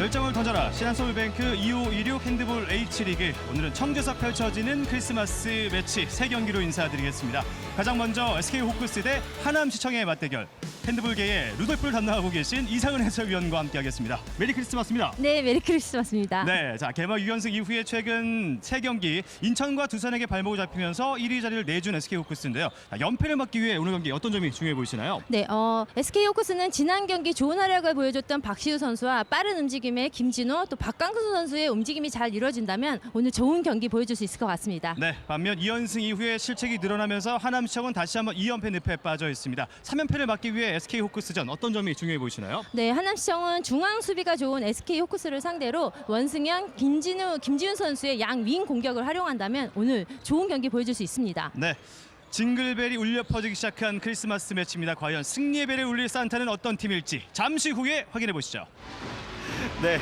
열정을 던져라 신한서울뱅크 2516 핸드볼 H리그 오늘은 청주에서 펼쳐지는 크리스마스 매치 3경기로 인사드리겠습니다. 가장 먼저 SK 호크스 대 하남시청의 맞대결 핸드볼계의 루돌프를 담당하고 계신 이상은 해설위원과 함께하겠습니다. 메리 크리스마스입니다. 네, 메리 크리스마스입니다. 네, 자 개막 6연승 이후에 최근 3경기 인천과 두산에게 발목을 잡히면서 1위 자리를 내준 SK 호크스인데요. 연패를 막기 위해 오늘 경기 어떤 점이 중요해 보이시나요? 네, SK 호크스는 지난 경기 좋은 활약을 보여줬던 박시우 선수와 빠른 움직임의 김진호 또 박강수 선수의 움직임이 잘 이루어진다면 오늘 좋은 경기 보여줄 수 있을 것 같습니다. 네, 반면 2연승 이후에 실책이 늘어나면서 하남시청은 다시 한번 2연패 늪에 빠져 있습니다. 3연패를 막기 위해 SK 호크스전 어떤 점이 중요해 보이시나요? 네, 하남시청은 중앙 수비가 좋은 SK 호크스를 상대로 원승현, 김지훈 선수의 양윙 공격을 활용한다면 오늘 좋은 경기 보여줄 수 있습니다. 네. 징글벨이 울려 퍼지기 시작한 크리스마스 매치입니다. 과연 승리의 벨을 울릴 산타는 어떤 팀일지 잠시 후에 확인해 보시죠. 네,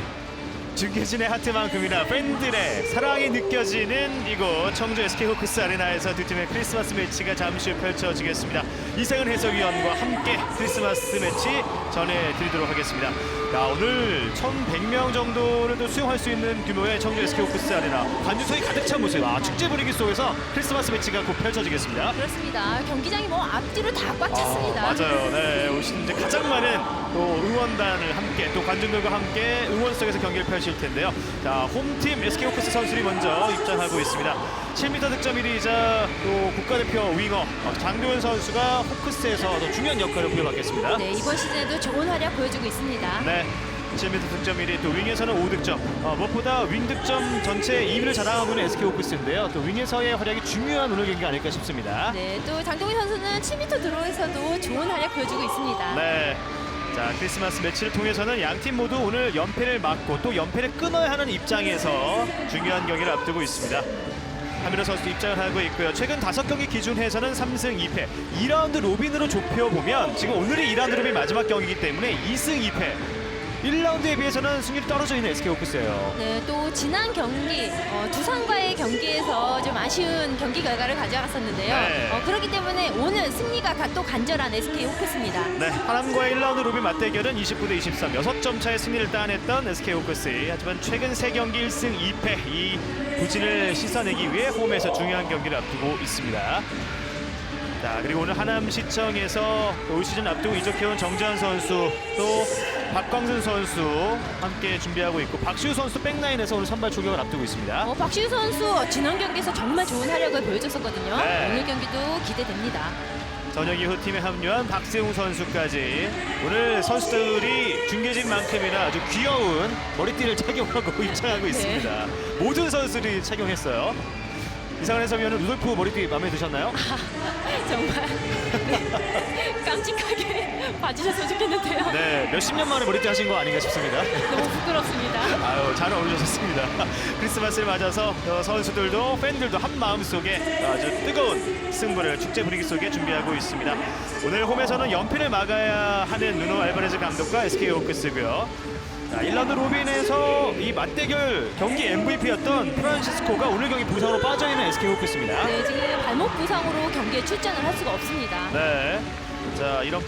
중계진의 하트만큼이나 팬들의 사랑이 느껴지는 이곳 청주 SK 호크스 아레나에서 두 팀의 크리스마스 매치가 잠시 후 펼쳐지겠습니다. 이상은 해설위원과 함께 크리스마스 매치 전해드리도록 하겠습니다. 자, 오늘 1,100명 정도를 또 수용할 수 있는 규모의 청주 SK 호크스 아레나 관중석이 가득 찬 모습, 축제 분위기 속에서 크리스마스 매치가 곧 펼쳐지겠습니다. 그렇습니다. 경기장이 앞뒤로 다 꽉 찼습니다. 맞아요. 네, 오신 이제 가장 많은 또 응원단을 함께 또 관중들과 함께 응원 속에서 경기를 펼칠 텐데요. 자, 홈팀 SK 호크스 선수들이 먼저 입장하고 있습니다. 7m 득점 1위이자 또 국가대표 윙어 장도현 선수가 호크스에서 더 중요한 역할을 부여받겠습니다. 네, 이번 시즌에도 좋은 활약 보여주고 있습니다. 네. 7m 득점 1위, 또 윙에서는 5득점. 무엇보다 윙 득점 전체 2위를 자랑하고 있는 SK 호크스인데요. 또 윙에서의 활약이 중요한 오늘 경기 아닐까 싶습니다. 네, 또 장동희 선수는 7m 드로우에서도 좋은 활약 보여주고 있습니다. 네. 자, 크리스마스 매치를 통해서는 양팀 모두 오늘 연패를 막고 또 연패를 끊어야 하는 입장에서 중요한 경기를 앞두고 있습니다. 하민호 선수도 입장을 하고 있고요. 최근 5경기 기준해서는 3승 2패. 2라운드 로빈으로 좁혀보면 지금 오늘이 2라운드 로빈 마지막 경기이기 때문에 2승 2패. 1라운드에 비해서는 승률이 떨어져 있는 SK 호크스예요. 네, 또 지난 경기 두산과의 경기에서 좀 아쉬운 경기 결과를 가져갔었는데요. 네. 그렇기 때문에 오늘 승리가 또 간절한 SK 호크스입니다. 네, 하남과의 1라운드 로빈 맞대결은 29대 23, 6점 차의 승리를 따냈던 SK 호크스. 하지만 최근 3경기 1승 2패, 이 부진을 씻어내기 위해 홈에서 중요한 경기를 앞두고 있습니다. 자, 그리고 오늘 하남시청에서 올 시즌 앞두고 이적해온 정재환 선수, 또 박광순 선수 함께 준비하고 있고 박시우 선수 백라인에서 오늘 선발 출격을 앞두고 있습니다. 박시우 선수 지난 경기에서 정말 좋은 활약을 보여줬었거든요. 네. 오늘 경기도 기대됩니다. 저녁 이후 팀에 합류한 박세웅 선수까지 오늘 선수들이 중계진만큼이나 아주 귀여운 머리띠를 착용하고 입장하고 있습니다. 모든 선수들이 착용했어요. 이상은 해설위원은 루돌프 머리띠 마음에 드셨나요? 정말 깜찍하게 봐주셨으면 좋겠는데요. 네, 몇십 년 만에 머리띠 하신 거 아닌가 싶습니다. 너무 부끄럽습니다. 아유, 잘 어울리셨습니다. 크리스마스를 맞아서 선수들도 팬들도 한 마음속에 아주 뜨거운 승부를 축제 분위기 속에 준비하고 있습니다. 오늘 홈에서는 연패를 막아야 하는 누노 알바레즈 감독과 SK 호크스고요. 자, 1라운드 로빈에서 이 맞대결 경기 MVP였던 프란시스코가 오늘 경기 부상으로 빠져있는 SK 호크스입니다. 네, 지금 발목 부상으로 경기에 출전을 할 수가 없습니다. 네. 자, 이런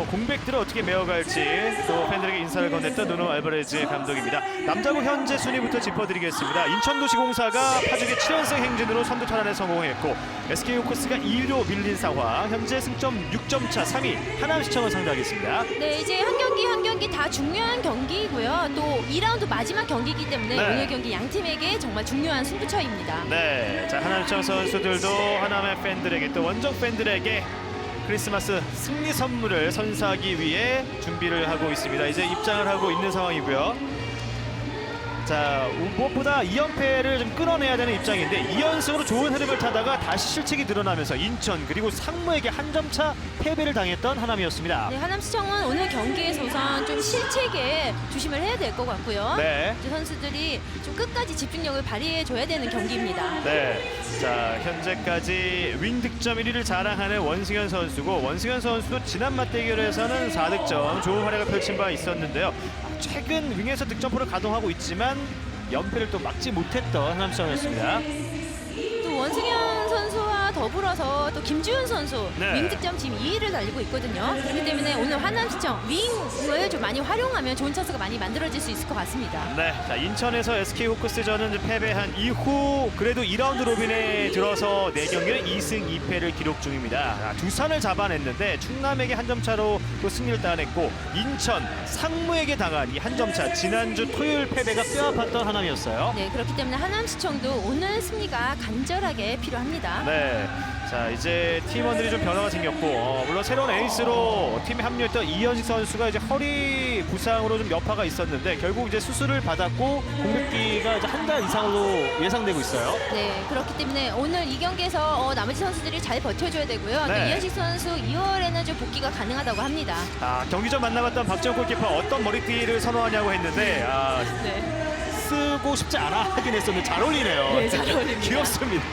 공백들을 어떻게 메워갈지 또 팬들에게 인사를 건넸던 누노 알바레즈 감독입니다. 남자부 현재 순위부터 짚어드리겠습니다. 인천도시공사가 파죽의 7연승 행진으로 선두 탈환에 성공했고 SK 호크스가 2위로 밀린 상황. 현재 승점 6점 차 3위 하남시청을 상대하겠습니다. 네, 이제 한 경기 다 중요한 경기이고요. 또 2라운드 마지막 경기이기 때문에 네. 오늘 경기 양 팀에게 정말 중요한 승부처입니다. 네, 자, 하남시청 선수들도 하남의 팬들에게 또 원정 팬들에게 크리스마스 승리 선물을 선사하기 위해 준비를 하고 있습니다. 이제 입장을 하고 있는 상황이고요. 자, 무엇보다 2연패를 좀 끊어내야 되는 입장인데 2연승으로 좋은 흐름을 타다가 다시 실책이 늘어나면서 인천 그리고 상무에게 한 점 차 패배를 당했던 하남이었습니다. 네, 하남시청은 오늘 경기에서 우선 좀 실책에 조심을 해야 될 것 같고요. 네. 이제 선수들이 좀 끝까지 집중력을 발휘해줘야 되는 경기입니다. 네, 자, 현재까지 윙 득점 1위를 자랑하는 원승현 선수고 원승현 선수도 지난 맞대결에서는 4득점 좋은 활약을 펼친 바 있었는데요. 최근 윙에서 득점포를 가동하고 있지만 연패를 또 막지 못했던 하남시청이었습니다. 또 원승현 선수와 더불어서 또 김주현 선수 네. 윙 득점 지금 2위를 달리고 있거든요. 그렇기 때문에 오늘 하남시청 윙을 좀 많이 활용하면 좋은 찬스가 많이 만들어질 수 있을 것 같습니다. 네, 자, 인천에서 SK 호크스전은 이제 패배한 이후 그래도 2라운드 로빈에 들어서 4경기를 2승 2패를 기록 중입니다. 두산을 잡아냈는데 충남에게 한 점 차로 또 승리를 따냈고 인천 상무에게 당한 이 한 점 차 지난주 토요일 패배가 뼈아팠던 하남이었어요. 네, 그렇기 때문에 하남시청도 오늘 승리가 간절하게 필요합니다. 네. 자, 이제 팀원들이 좀 변화가 생겼고 물론 새로운 에이스로 팀에 합류했던 이현식 선수가 이제 허리 부상으로 좀 여파가 있었는데 결국 이제 수술을 받았고 공백기가 이제 한 달 이상으로 예상되고 있어요. 네, 그렇기 때문에 오늘 이 경기에서 나머지 선수들이 잘 버텨줘야 되고요. 네. 또 이현식 선수 2월에는 좀 복귀가 가능하다고 합니다. 경기 전 만나봤던 박지원 골키퍼 어떤 머리띠를 선호하냐고 했는데 네. 쓰고 싶지 않아 하긴 했었는데 잘 어울리네요. 네, 잘 어울립니다. 귀엽습니다.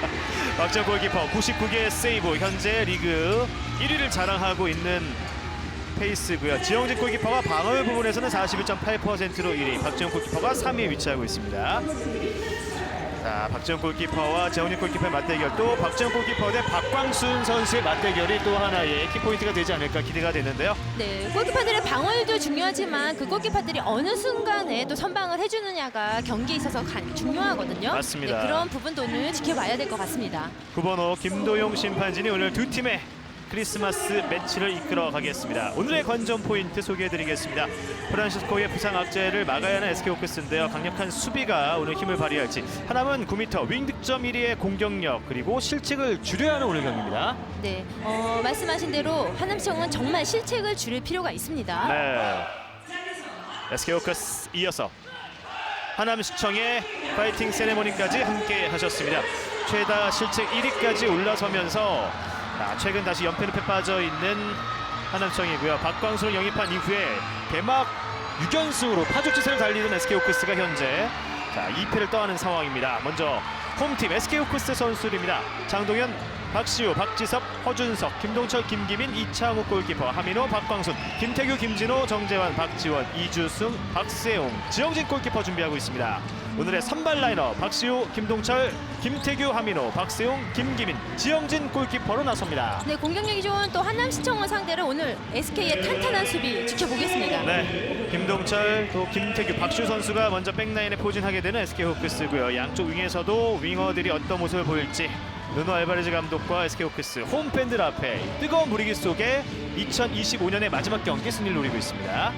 박지원 골키퍼 99개의 세이브, 현재 리그 1위를 자랑하고 있는 페이스고요. 지영진 골키퍼가 방어율 부분에서는 41.8%로 1위, 박지원 골키퍼가 3위에 위치하고 있습니다. 자, 박지원 골키퍼와 재홍진 골키퍼의 맞대결, 또 박지원 골키퍼 대 박광순 선수의 맞대결이 또 하나의 키포인트가 되지 않을까 기대가 되는데요. 네, 골키퍼들의 방어율도 중요하지만 그 골키퍼들이 어느 순간에 또 선방을 해주느냐가 경기에 있어서 중요하거든요. 맞습니다. 네, 그런 부분도 오늘 지켜봐야 될 것 같습니다. 9번호 김도용 심판진이 오늘 두 팀의 크리스마스 매치를 이끌어 가겠습니다. 오늘의 관전 포인트 소개해드리겠습니다. 프란시스코의 부상 악재를 막아야 하는 SK 호크스인데요. 강력한 수비가 오늘 힘을 발휘할지, 하남은 9m 윙 득점 1위의 공격력, 그리고 실책을 줄여야 하는 오늘 경기입니다. 네, 말씀하신 대로 하남시청은 정말 실책을 줄일 필요가 있습니다. 네, SK 호크스 이어서 하남시청의 파이팅 세레모니까지 함께 하셨습니다. 최다 실책 1위까지 올라서면서 최근 다시 연패 빠져 있는 하남시청이고요. 박광순을 영입한 이후에 개막 6연승으로 파죽지세를 달리는 SK 호크스가 현재 2패를 떠안은 상황입니다. 먼저 홈팀 SK 호크스 선수들입니다. 장동현, 박시우, 박지섭, 허준석, 김동철, 김기민, 이창욱 골키퍼, 하민호, 박광순, 김태규, 김진호, 정재환, 박지원, 이주승, 박세용, 지영진 골키퍼 준비하고 있습니다. 오늘의 선발 라인업 박시우, 김동철, 김태규, 하민호, 박세용, 김기민, 지영진 골키퍼로 나섭니다. 네, 공격력이 좋은 또 하남시청을 상대로 오늘 SK의 탄탄한 수비 지켜보겠습니다. 네, 김동철, 또 김태규, 박시우 선수가 먼저 백라인에 포진하게 되는 SK 호크스고요. 양쪽 윙에서도 윙어들이 어떤 모습을 보일지 누노 알바레즈 감독과 SK 호크스 홈팬들 앞에 뜨거운 분위기 속에 2025년의 마지막 경기 승리를 노리고 있습니다.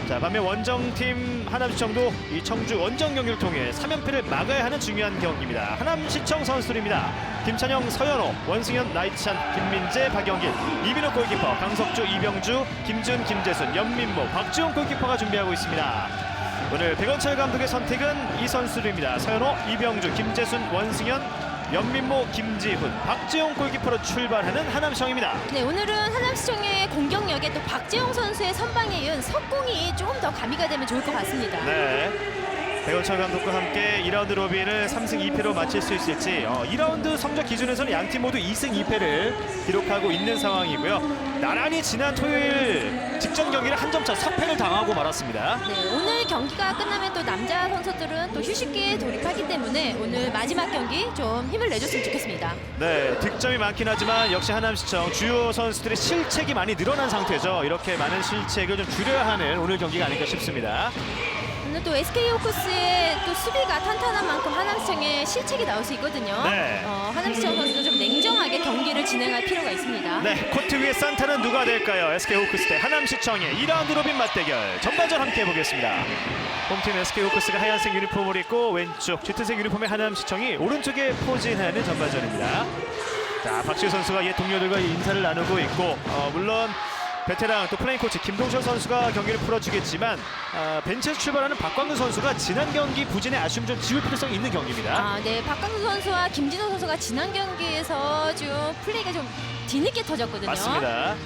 자, 반면 원정팀 하남시청도 이 청주 원정 경기를 통해 3연패를 막아야 하는 중요한 경기입니다. 하남시청 선수들입니다. 김찬영, 서현호, 원승현, 나이찬, 김민재, 박영길, 이민호 골키퍼, 강석주, 이병주, 김준, 김재순, 연민모, 박지용 골키퍼가 준비하고 있습니다. 오늘 백원철 감독의 선택은 이 선수들입니다. 서현호, 이병주, 김재순, 원승현, 연민모, 김지훈, 박지용 골키퍼로 출발하는 하남시청입니다. 네, 오늘은 하남시청의 공격력에 또 박지용 선수의 선방에 이은 석공이 조금 더 가미가 되면 좋을 것 같습니다. 네, 백원철 감독과 함께 2라운드 로빈을 3승 2패로 마칠 수 있을지, 2라운드 성적 기준에서는 양팀 모두 2승 2패를 기록하고 있는 상황이고요. 나란히 지난 토요일 직전 경기를 한 점차 석패를 당하고 말았습니다. 네, 오늘 경기가 끝나면 또 남자 선수들은 또 휴식기에 돌입하기 때문에 오늘 마지막 경기 좀 힘을 내줬으면 좋겠습니다. 네, 득점이 많긴 하지만 역시 하남시청 주요 선수들의 실책이 많이 늘어난 상태죠. 이렇게 많은 실책을 좀 줄여야 하는 오늘 경기가 아닐까 싶습니다. 오늘 또 SK 호크스의 또 수비가 탄탄한 만큼 하남시청의 실책이 나올 수 있거든요. 네. 하남시청 선수도 좀 냉정하게 경기를 진행할 필요가 있습니다. 네, 코트 위의 산타는 누가 될까요? SK 호크스 대 하남시청의 2라운드 로빈 맞대결 전반전 함께 해보겠습니다. 홈팀 SK 호크스가 하얀색 유니폼을 입고 왼쪽 짙은색 유니폼의 하남시청이 오른쪽에 포진하는 전반전입니다. 자, 박지우 선수가 옛 동료들과 인사를 나누고 있고, 물론 베테랑 또 플레잉 코치 김동철 선수가 경기를 풀어주겠지만 벤치에서 출발하는 박광근 선수가 지난 경기 부진의 아쉬움 좀 지울 필요성이 있는 경기입니다. 네, 박광수 선수와 김진호 선수가 지난 경기에서 좀 플레이가 좀 뒤늦게 터졌거든요. 맞습니다.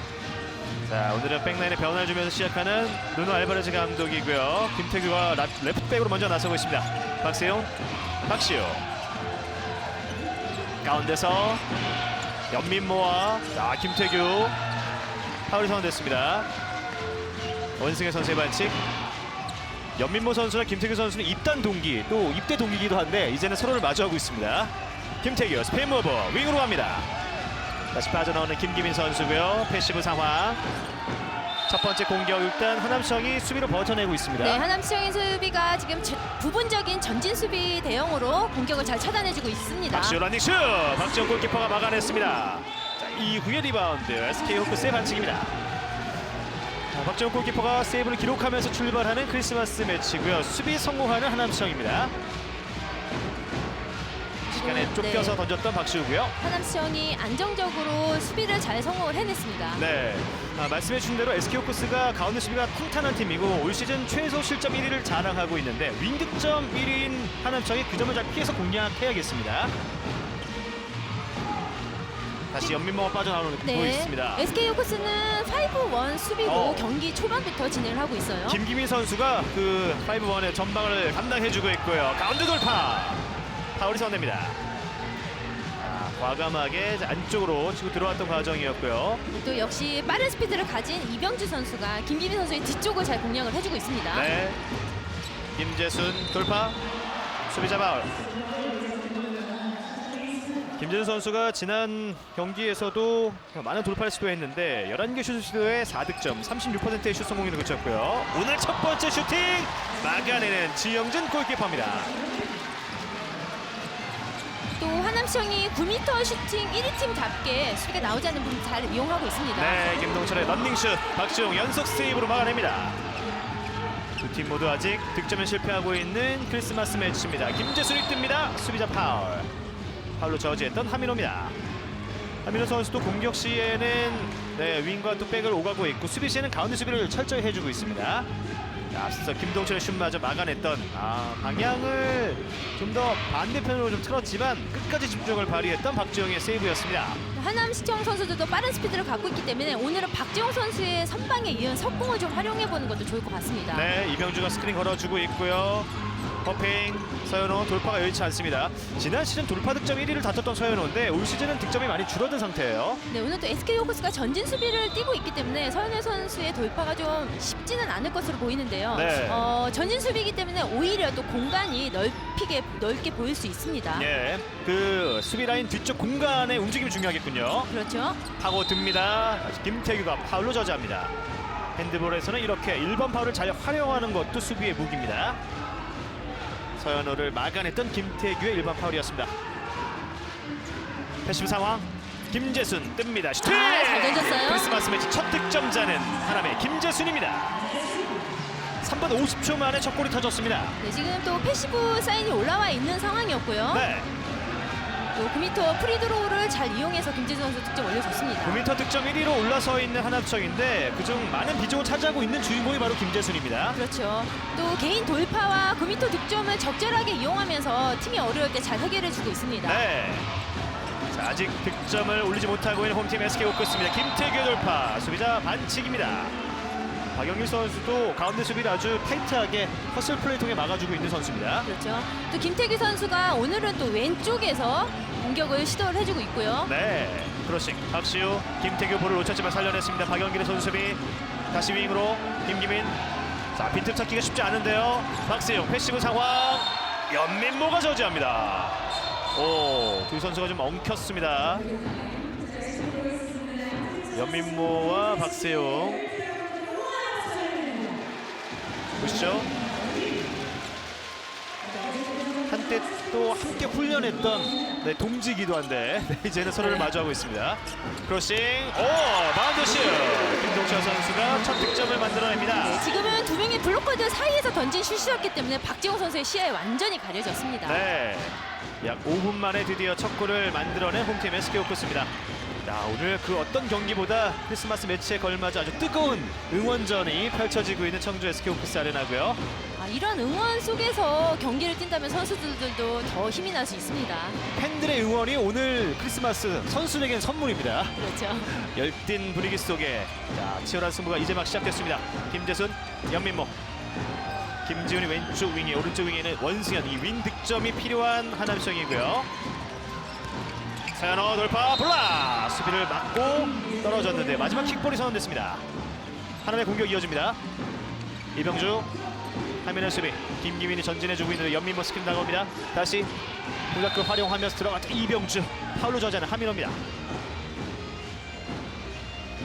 자, 오늘은 백라인에 변화를 주면서 시작하는 누노 알바레즈 감독이고요. 김태규가 레프트백으로 먼저 나서고 있습니다. 박세용, 박시우, 가운데서 연민모와 김태규, 파울이 선언됐습니다. 원승현 선수의 반칙. 연민모 선수나 김태규 선수는 입단 동기, 또 입대 동기이기도 한데 이제는 서로를 마주하고 있습니다. 김태규 스피드 무브 윙으로 갑니다. 다시 빠져나오는 김기민 선수고요. 패시브 상황. 첫 번째 공격 일단 하남시청이 수비로 버텨내고 있습니다. 네, 하남시청의 수비가 지금 부분적인 전진 수비 대형으로 공격을 잘 차단해주고 있습니다. 박시우 러닝슛! 박지영 골키퍼가 막아냈습니다. 자, 이후에 리바운드 SK 호크스의 반칙입니다. 자, 박지영 골키퍼가 세이브를 기록하면서 출발하는 크리스마스 매치고요. 수비 성공하는 하남시청입니다. 시간에 쫓겨서 네. 던졌던 박시우고요. 하남시청이 안정적으로 수비를 잘 성공을 해냈습니다. 네, 말씀해 주신 대로 SK 호크스가 가운데 수비가 탄탄한 팀이고 올 시즌 최소 실점 1위를 자랑하고 있는데 윙득점 1위인 하남시청이 그 점을 잘 피해서 공략해야겠습니다. 다시 연민모가 빠져나오는 거 있습니다. SK 호크스는 5-1 수비로 어. 경기 초반부터 진행을 하고 있어요. 김기민 선수가 그 5-1의 전방을 감당해주고 있고요. 가운데 돌파! 파울이 선됩니다. 과감하게 안쪽으로 치고 들어왔던 과정이었고요. 또 역시 빠른 스피드를 가진 이병주 선수가 김기민 선수의 뒤쪽을 잘 공략을 해주고 있습니다. 네, 김재순 돌파, 수비자 파울. 김재순 선수가 지난 경기에서도 많은 돌파를 시도했는데 11개 슛 시도에 4득점, 36%의 슛 성공률을 그쳤고요. 오늘 첫 번째 슈팅 막아내는 지영진 골키퍼입니다. 또 하남시청이 9m 슈팅 1위 팀답게 수비가 나오지 않는 부분 잘 이용하고 있습니다. 네, 김동철의 런닝슛, 박지용 연속 세이브로 막아냅니다. 두 팀 모두 아직 득점에 실패하고 있는 크리스마스 매치입니다. 김재순이 뜹니다. 수비자 파울. 파울로 저지했던 하민호입니다. 하민호 선수도 공격 시에는 윙과 또 백을 오가고 있고 수비 시에는 가운데 수비를 철저히 해주고 있습니다. 앞서 김동철의 슛마저 막아냈던 방향을 좀 더 반대편으로 좀 틀었지만 끝까지 집중을 발휘했던 박지영의 세이브였습니다. 하남시청 선수들도 빠른 스피드를 갖고 있기 때문에 오늘은 박지용 선수의 선방에 이은 석공을 좀 활용해보는 것도 좋을 것 같습니다. 네, 이병주가 스크린 걸어주고 있고요. 퍼핑, 서현호 돌파가 여의치 않습니다. 지난 시즌 돌파 득점 1위를 다퉜던 서현호인데 올 시즌은 득점이 많이 줄어든 상태예요. 네, 오늘 또 SK 호크스가 전진 수비를 띄고 있기 때문에 서현우 선수의 돌파가 좀 쉽지는 않을 것으로 보이는데요. 네. 전진 수비이기 때문에 오히려 또 공간이 넓게 보일 수 있습니다. 예, 그 수비 라인 뒤쪽 공간의 움직임이 중요하겠군요. 그렇죠. 파고 듭니다. 김태규가 파울로 저지합니다. 핸드볼에서는 이렇게 1번 파울을 잘 활용하는 것도 수비의 무기입니다. 서현호를 막아냈던 김태규의 1번 파울이었습니다. 패시브 상황. 김재순 뜹니다. 슈팅! 잘 던졌어요. 크리스마스 매치 첫 득점자는 하남의 김재순입니다. 3분 50초 만에 첫 골이 터졌습니다. 네, 지금 또 패시브 사인이 올라와 있는 상황이었고요. 네, 또 9m 프리드로우를 잘 이용해서 김재준 선수 득점 올려줬습니다. 9m 득점 1위로 올라서 있는 하남청인데 그중 많은 비중을 차지하고 있는 주인공이 바로 김재순입니다. 그렇죠. 또 개인 돌파와 9m 득점을 적절하게 이용하면서 팀이 어려울 때 잘 해결해주고 있습니다. 네. 자, 아직 득점을 올리지 못하고 있는 홈팀 SK 호크스입니다. 김태규의 돌파, 수비자 반칙입니다. 박영일 선수도 가운데 수비를 아주 타이트하게 허슬 플레이 통해 막아주고 있는 선수입니다. 그렇죠. 또 김태규 선수가 오늘은 또 왼쪽에서 공격을 시도를 해주고 있고요. 네, 크로싱 박시우, 김태규 볼을 놓쳤지만 살려냈습니다. 박영길의 선수 수비, 다시 윙으로 김기민. 자, 빈틈 찾기가 쉽지 않은데요. 박세용 패시브 상황, 연민모가 저지합니다. 오, 두 선수가 좀 엉켰습니다. 연민모와 박세용 보시죠. 한때 또 함께 훈련했던 동지기도 한데 이제는 서로를 마주하고 있습니다. 크로싱, 오, 바운드 슛! 김동철 선수가 첫 득점을 만들어냅니다. 네, 지금은 두 명의 블로커들 사이에서 던진 슛이었기 때문에 박지용 선수의 시야에 완전히 가려졌습니다. 네, 약 5분 만에 드디어 첫 골을 만들어낸 홈팀 SK 호크스입니다. 자, 오늘 그 어떤 경기보다 크리스마스 매치에 걸맞아 아주 뜨거운 응원전이 펼쳐지고 있는 청주 SK 호크스 아레나고요. 이런 응원 속에서 경기를 뛴다면 선수들도 더 힘이 날 수 있습니다. 팬들의 응원이 오늘 크리스마스 선수에게는 선물입니다. 그렇죠. 열띤 분위기 속에 자, 치열한 승부가 이제 막 시작됐습니다. 김재순, 연민모, 김지훈이 왼쪽 윙에, 오른쪽 윙에는 원승현. 이 윙 득점이 필요한 하남시청이고요. 서현호 돌파, 볼라! 수비를 막고 떨어졌는데 마지막 킥볼이 선언됐습니다. 하남의 공격 이어집니다. 이병주, 하민의 수비. 김기민이 전진해주고 있는데 연민모 스크린 나갑니다. 다시 공략을 활용하면서 들어갔던 이병주. 파울로 저지하는 하민호입니다.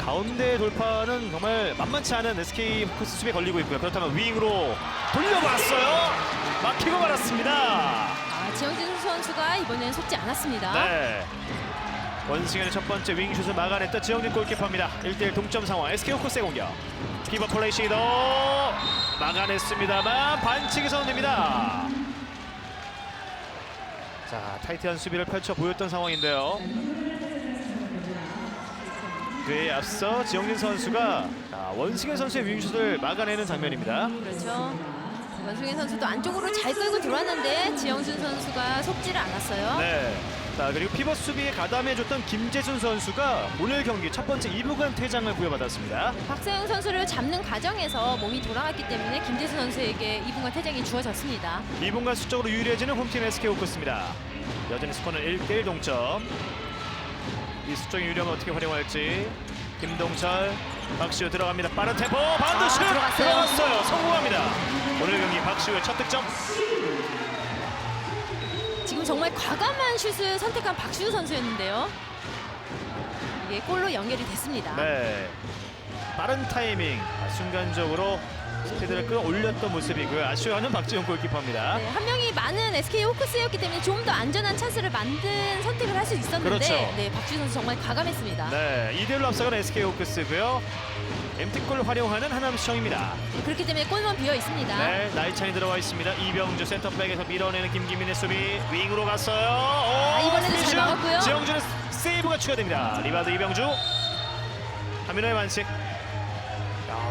가운데 돌파는 정말 만만치 않은 SK 호크스 수비에 걸리고 있고요. 그렇다면 윙으로 돌려봤어요. 막히고 말았습니다. 지영진 선수가 이번엔 속지 않았습니다. 네. 원승현의 첫 번째 윙슛을 막아냈던 지영진 골키퍼입니다. 1대1 동점 상황. SK 호크스의 공격. 키퍼 플레이 시도 막아냈습니다만 반칙이 선언됩니다. 자, 타이트한 수비를 펼쳐 보였던 상황인데요. 그에 앞서 지영진 선수가 원승현 선수의 윙슛을 막아내는 장면입니다. 그렇죠. 원승현 선수도 안쪽으로 잘 끌고 들어왔는데 지영준 선수가 속지를 않았어요. 네. 자, 그리고 피벗 수비에 가담해줬던 김재순 선수가 오늘 경기 첫 번째 2부간 퇴장을 부여받았습니다. 박세영 선수를 잡는 과정에서 몸이 돌아갔기 때문에 김재수 선수에게 2분간 퇴장이 주어졌습니다. 2분간 수적으로 유리해지는 홈팀 SK 호크스입니다. 여전히 스코어는 1대1 동점. 이 수적인 유리함을 어떻게 활용할지. 김동철, 박시우 들어갑니다. 빠른 템포, 반드시 들어갔어요. 성공합니다. 오늘 경기 박시우의 첫 득점. 지금 정말 과감한 슛을 선택한 박시우 선수였는데요. 이게 골로 연결이 됐습니다. 네. 빠른 타이밍, 순간적으로 스피드를 끌어올렸던 모습이고요. 아쉬워하는 박지훈 골키퍼입니다. 네, 한 명이 많은 SK 호크스였기 때문에 좀 더 안전한 찬스를 만든 선택을 할 수 있었는데 그렇죠. 네, 박시우 선수 정말 과감했습니다. 네, 2대1로 앞서가는 SK 호크스고요. MT골을 활용하는 하남시청입니다. 그렇기 때문에 골만 비어 있습니다. 네, 나이찬이 들어와 있습니다. 이병주 센터백에서 밀어내는 김기민의 수비. 윙으로 갔어요. 이번에는 잘 막았고요. 지영준의 세이브가 추가됩니다. 리바드 이병주. 하민호의 반칙.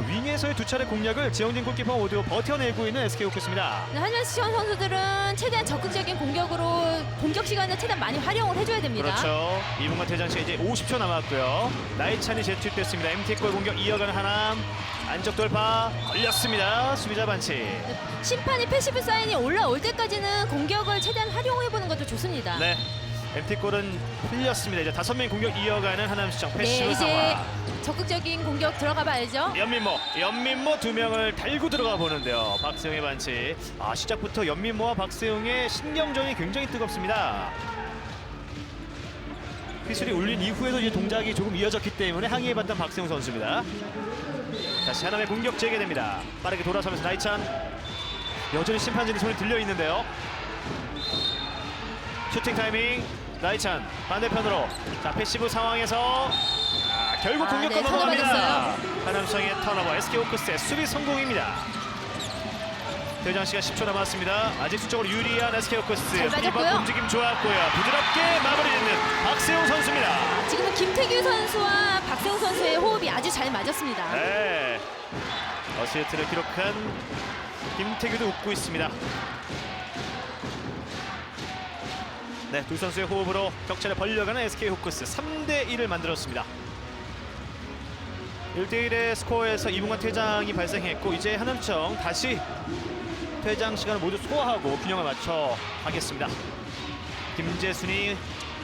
윙에서의 두 차례 공략을 지영진 골키퍼 모두 버텨내고 있는 SK 호크스입니다. 네, 한현시청 선수들은 최대한 적극적인 공격으로 공격 시간을 최대한 많이 활용을 해줘야 됩니다. 그렇죠. 2분간 퇴장 시간 이제 50초 남았고요. 나이찬이 제출됐습니다. MT골 공격 이어가는 하남. 안쪽 돌파 걸렸습니다. 수비자 반칙. 네, 심판이 패시브 사인이 올라올 때까지는 공격을 최대한 활용해보는 것도 좋습니다. 네. MT골은 풀렸습니다. 이제 5명의 공격 이어가는 하남시청 패시브 네, 이제 상황. 적극적인 공격 들어가 봐야죠. 연민모 2명을 달고 들어가 보는데요. 박세웅의 반칙. 시작부터 연민모와 박세웅의 신경전이 굉장히 뜨겁습니다. 휘슬이 울린 이후에도 이제 동작이 조금 이어졌기 때문에 항의해봤던 박세웅 선수입니다. 다시 하나의 공격 재개됩니다. 빠르게 돌아서면서 나이찬. 여전히 심판진의 손이 들려 있는데요. 슈팅 타이밍. 나이찬 반대편으로. 자, 패시브 상황에서 결국 공격권 네, 넘어갑니다. 턴오버 하남성의 턴오버. SK 호크스의 수비 성공입니다. 퇴장 시간 10초 남았습니다. 아직 수적으로 유리한 SK 호크스. 잘 맞았고요. 움직임 좋았고요. 부드럽게 마무리짓는 박세웅 선수입니다. 지금은 김태규 선수와 박세웅 선수의 호흡이 아주 잘 맞았습니다. 네. 어시스트를 기록한 김태규도 웃고 있습니다. 네, 두 선수의 호흡으로 격차를 벌려가는 SK 호크스 3대1을 만들었습니다. 1대1의 스코어에서 2분간 퇴장이 발생했고 이제 하남청 다시 퇴장 시간을 모두 소화하고 균형을 맞춰 가겠습니다. 김재순이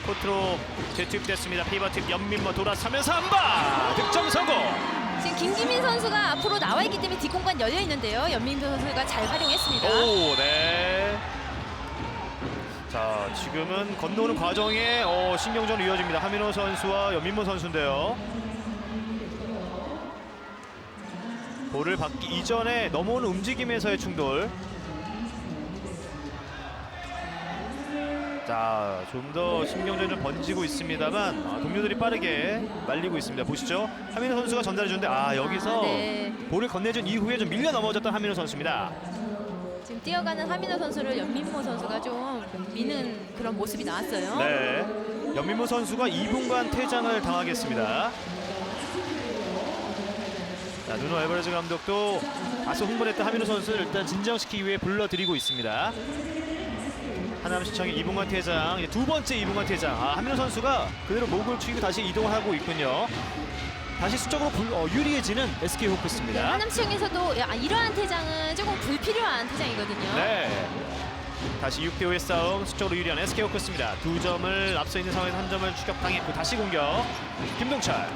코트로 재투입됐습니다. 피버팁 연민모 돌아서면서 한방 득점 성공. 지금 김기민 선수가 앞으로 나와 있기 때문에 뒷공간 열려 있는데요. 연민도 선수가 잘 활용했습니다. 오, 네. 자, 지금은 건너오는 과정에 신경전이 이어집니다. 하민호 선수와 연민모 선수인데요. 볼을 받기 이전에 넘어오는 움직임에서의 충돌. 자, 좀 더 신경전이 좀 번지고 있습니다만 동료들이 빠르게 말리고 있습니다. 보시죠. 하민호 선수가 전달해 주는데 여기서 네. 볼을 건네준 이후에 좀 밀려 넘어졌던 하민호 선수입니다. 지금 뛰어가는 하민호 선수를 연민모 선수가 좀 미는 그런 모습이 나왔어요. 네, 연민모 선수가 2분간 퇴장을 당하겠습니다. 자, 누노 알바레즈 감독도 다소 흥분했던 하민호 선수를 일단 진정시키기 위해 불러드리고 있습니다. 하남시청의 2분간 퇴장, 이제 두 번째 2분간 퇴장. 하민호 선수가 그대로 목을 축이고 다시 이동을 하고 있군요. 다시 수적으로 유리해지는 SK 호크스입니다. 네, 하남시청에서도 이러한 퇴장은 조금 불필요한 퇴장이거든요. 네. 다시 6대5의 싸움, 수적으로 유리한 SK 호크스입니다. 2점을 앞서 있는 상황에서 한 점을 추격당했고 다시 공격. 김동철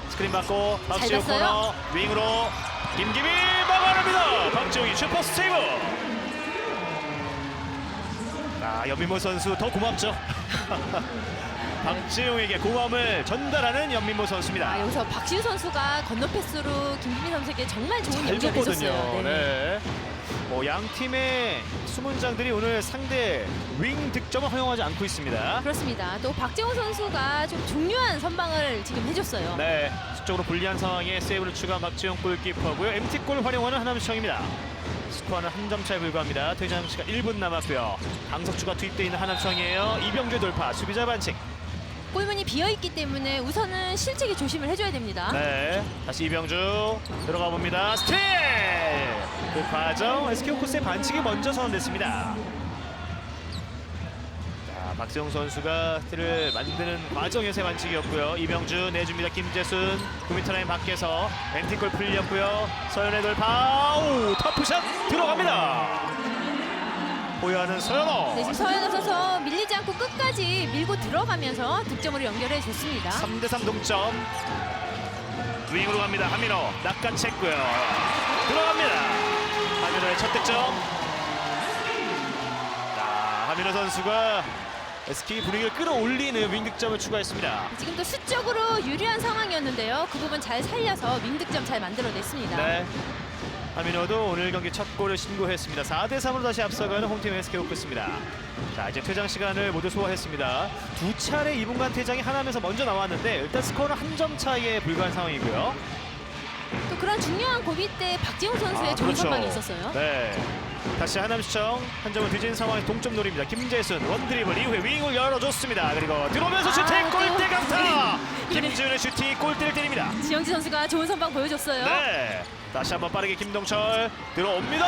스크린 받고 박시우 봤어요. 코너 윙으로 김기미 막아냅니다. 박지용이 슈퍼 세이브. 연민모 선수 더 고맙죠. 박지용에게 고마움을 전달하는 연민모 선수입니다. 여기서 박시우 선수가 건너 패스로 김기민 선수에게 정말 좋은 잘 연결을 줬거든요. 해줬어요. 네. 양 팀의 수문장들이 오늘 상대 윙 득점을 허용하지 않고 있습니다. 그렇습니다. 또 박지용 선수가 좀 중요한 선방을 지금 해줬어요. 네, 수적으로 불리한 상황에 세이브를 추가한 박지용 골키퍼고요. MT골 활용하는 하남시청입니다. 스코어는 한 점 차에 불과합니다. 퇴장 시간 1분 남았고요. 강석주가 투입되어 있는 하남시청이에요. 이병규 돌파, 수비자 반칙. 골문이 비어있기 때문에 우선은 실책에 조심을 해줘야 됩니다. 네, 다시 이병주 들어가 봅니다. 스틸! 그 과정 SK 호크스의 반칙이 먼저 선언됐습니다. 자, 박세용 선수가 스틸을 만드는 과정에서의 반칙이었고요. 이병주 내줍니다. 김재순 9m 라인 밖에서 엠티골 풀렸고요. 서현의 돌파, 오, 터프샷 들어갑니다. 보유하는 서현호. 네, 지금 서현우 선수 밀리지 않고 끝까지 밀고 들어가면서 득점으로 연결해 줬습니다. 3대3 동점. 윙으로 갑니다. 하민호 낚아챘고요. 들어갑니다. 하민호의 첫 득점. 자, 하민호 선수가 SK 분위기를 끌어올리는 윙 득점을 추가했습니다. 지금 또 수적으로 유리한 상황이었는데요. 그 부분 잘 살려서 윙 득점 잘 만들어냈습니다. 네. 하민호도 오늘 경기 첫 골을 신고했습니다. 4대3으로 다시 앞서가는 홈팀 SK 호크스입니다. 자, 이제 퇴장 시간을 모두 소화했습니다. 두 차례 2분간 퇴장이 하나면서 먼저 나왔는데 일단 스코어는 한 점 차이에 불과한 상황이고요. 또 그런 중요한 고비 때 박지용 선수의 좋은 선방이 있었어요. 네. 다시 하남시청 한 점을 뒤진 상황에서 동점 노립니다. 김재순 원드리블 이후에 윙을 열어줬습니다. 그리고 들어오면서 슈팅 골대 강타. 김지훈의 슈팅 골대를 때립니다. 지영지 선수가 좋은 선방 보여줬어요. 네. 다시 한번 빠르게 김동철 들어옵니다.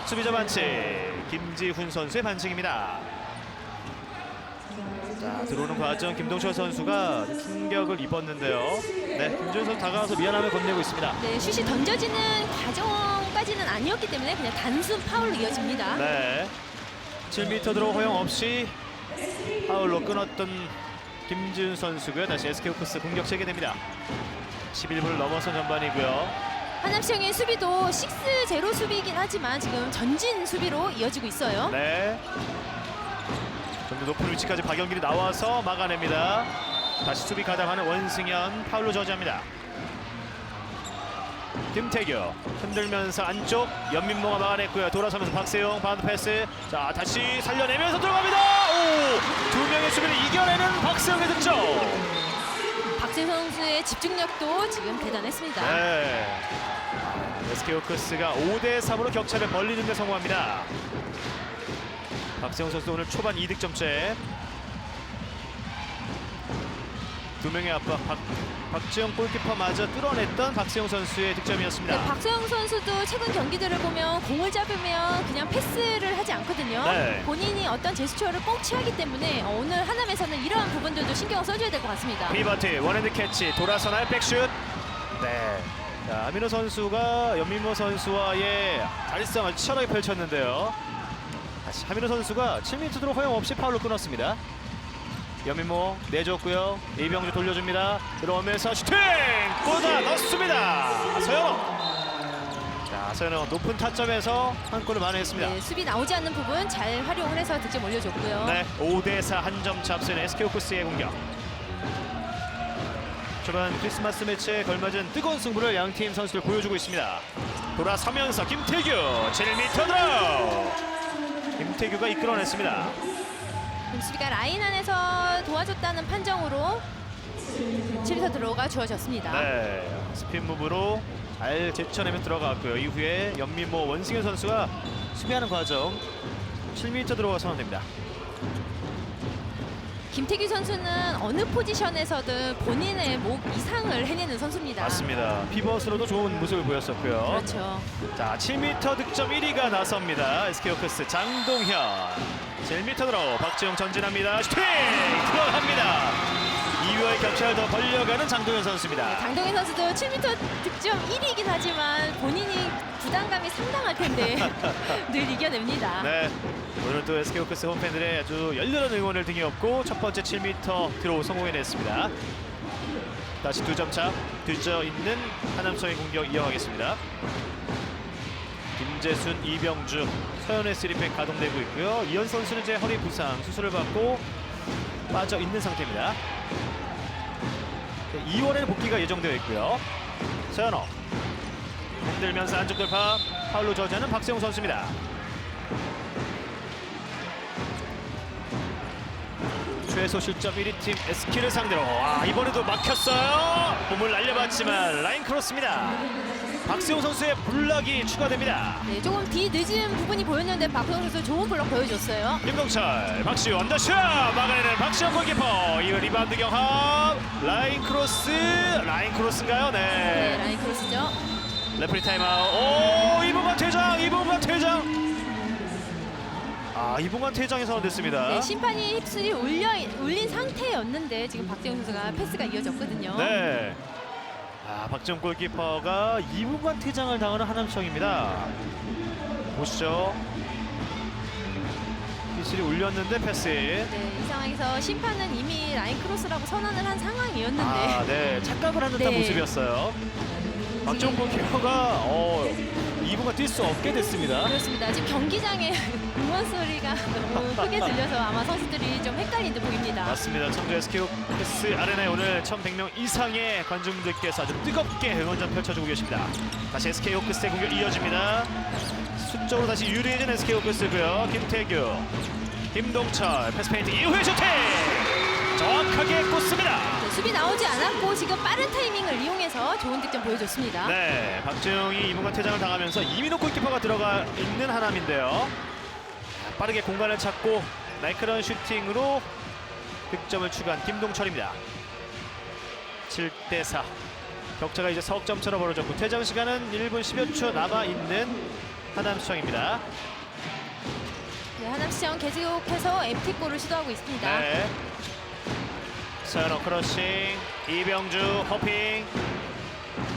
수비자 반칙. 김지훈 선수의 반칙입니다. 자, 들어오는 과정 김동철 선수가 충격을 입었는데요. 네, 김지훈 선수 다가와서 미안함을 건네고 있습니다. 네, 슛이 던져지는 과정까지는 아니었기 때문에 그냥 단순 파울로 이어집니다. 네. 7m 드로우 허용 없이 파울로 끊었던 김지훈 선수고요. 다시 SK 호크스 공격 재개됩니다. 11분을 넘어선 전반이고요. 하남시청의 수비도 6-0 수비이긴 하지만 지금 전진 수비로 이어지고 있어요. 네. 좀 더 높은 위치까지 박영길이 나와서 막아냅니다. 다시 수비 가담하는 원승현 파울로 저지합니다. 김태규 흔들면서 안쪽 연민모가 막아냈고요. 돌아서면서 박세용 바운드 패스. 자, 다시 살려내면서 들어갑니다. 오! 두 명의 수비를 이겨내는 박세용의 득점. 박세용 선수의 집중력도 지금 대단했습니다. 네. SK 호크스가 5대3으로 격차를 벌리는 데 성공합니다. 박세용 선수 오늘 초반 2득점째. 두 명의 압박 박지영 골키퍼마저 뚫어냈던 박세용 선수의 득점이었습니다. 네, 박세용 선수도 최근 경기들을 보면 공을 잡으면 그냥 패스를 하지 않거든요. 네. 본인이 어떤 제스처를 꼭 취하기 때문에 오늘 하남에서는 이러한 부분들도 신경을 써줘야 될 것 같습니다. 피버트 원핸드 캐치 돌아서나요 백슛. 네. 자, 아민호 선수가 연민모 선수와의 달성을 치열하게 펼쳤는데요. 다시 하민호 선수가 7m 드로 허용 없이 파울로 끊었습니다. 연민모 내줬고요. 이병주 돌려줍니다. 들어오면서 슈팅! 꽂아 넣습니다. 서현호. 자, 서현호 높은 타점에서 한 골을 만회했습니다. 네, 수비 나오지 않는 부분 잘 활용을 해서 득점 올려줬고요. 네, 5대4 한 점 차 앞서는 SK 호크스의 공격. 초반 크리스마스 매치에 걸맞은 뜨거운 승부를 양팀 선수들 보여주고 있습니다. 돌아서면서 김태규 7m 드로우. 김태규가 이끌어냈습니다. 수비가 라인 안에서 도와줬다는 판정으로 7m 드로우가 주어졌습니다. 네, 스핀 무브로 잘 제쳐내며 들어갔고요. 이후에 연민모 원승현 선수가 수비하는 과정 7m 드로우가 선언됩니다. 김태규 선수는 어느 포지션에서든 본인의 목 이상을 해내는 선수입니다. 맞습니다. 피벗으로도 좋은 모습을 보였었고요. 그렇죠. 자, 7m 득점 1위가 나섭니다. SK 호크스 장동현 7m 드로우. 박지용 전진합니다. 슈팅 들어갑니다. 이후의 격차를 더 벌려가는 장동현 선수입니다. 장동현 선수도 7m 득점 1위이긴 하지만 본인이 부담감이 상당할 텐데 늘 이겨냅니다. 네, 오늘 또 SK 호크스 홈팬들의 아주 열렬한 응원을 등에 업고 첫 번째 7m 드로우 성공해냈습니다. 다시 2점 차. 뒤져 있는 하남성의 공격 이어가겠습니다. 김재순, 이병주, 서현의 3백 가동되고 있고요. 이현 선수는 이제 허리 부상 수술을 받고 빠져 있는 상태입니다. 2월에는 복귀가 예정되어 있고요. 서현호 흔들면서 안쪽 돌파, 파울로 저지하는 박세웅 선수입니다. 최소 실점 1위 팀 SK를 상대로 이번에도 막혔어요. 몸을 날려봤지만 라인 크로스입니다. 박세웅 선수의 블락이 추가됩니다. 네, 조금 뒤늦은 부분이 보였는데 박세웅 선수 좋은 블록 보여줬어요. 김동철, 박시우 언더슛 막아내는 박시영 골키퍼. 이후 리바운드 경합, 라인 크로스인가요? 네, 라인 크로스죠. 레프리 타임아웃. 오, 이봉관 퇴장. 이봉관 퇴장이 선언됐습니다. 네, 심판이 힙스를 올린 상태였는데 지금 박세웅 선수가 패스가 이어졌거든요. 네. 박지영 골키퍼가 이봉관 퇴장을 당하는 하남시청입니다. 보시죠. 휘슬이 울렸는데 패스. 네, 이 상황에서 심판은 이미 라인 크로스라고 선언을 한 상황이었는데 네, 착각을 한 듯한 네. 모습이었어요. 박지영 골키퍼가 이봉관 뛸 수 없게 됐습니다. 그렇습니다. 지금 경기장에 응원 소리가 너무 크게 들려서 아마 선수들이 좀 헷갈린 듯 보입니다. 맞습니다. 청주 SK호크스 아레나에 오늘 1,100명 이상의 관중들께서 아주 뜨겁게 응원전 펼쳐주고 계십니다. 다시 SK호크스의 공격 이어집니다. 수적으로 다시 유리해진 SK호크스고요. 김태규, 김동철, 패스 페인트 이후에 슈팅! 정확하게 꽂습니다. 네, 수비 나오지 않았고 지금 빠른 타이밍을 이용해서 좋은 득점 보여줬습니다. 네, 박지영이 이봉관 퇴장을 당하면서 이민호 골키퍼가 들어가 있는 하남인데요. 빠르게 공간을 찾고 날카로운 슈팅으로 득점을 추가한 김동철입니다. 7대4. 격차가 이제 석점처럼 벌어졌고 퇴장 시간은 1분 10여 초 남아있는 하남시청입니다. 네, 하남시청 계속해서 MT골을 시도하고 있습니다. 네. 서현호 크러싱, 이병주 허핑,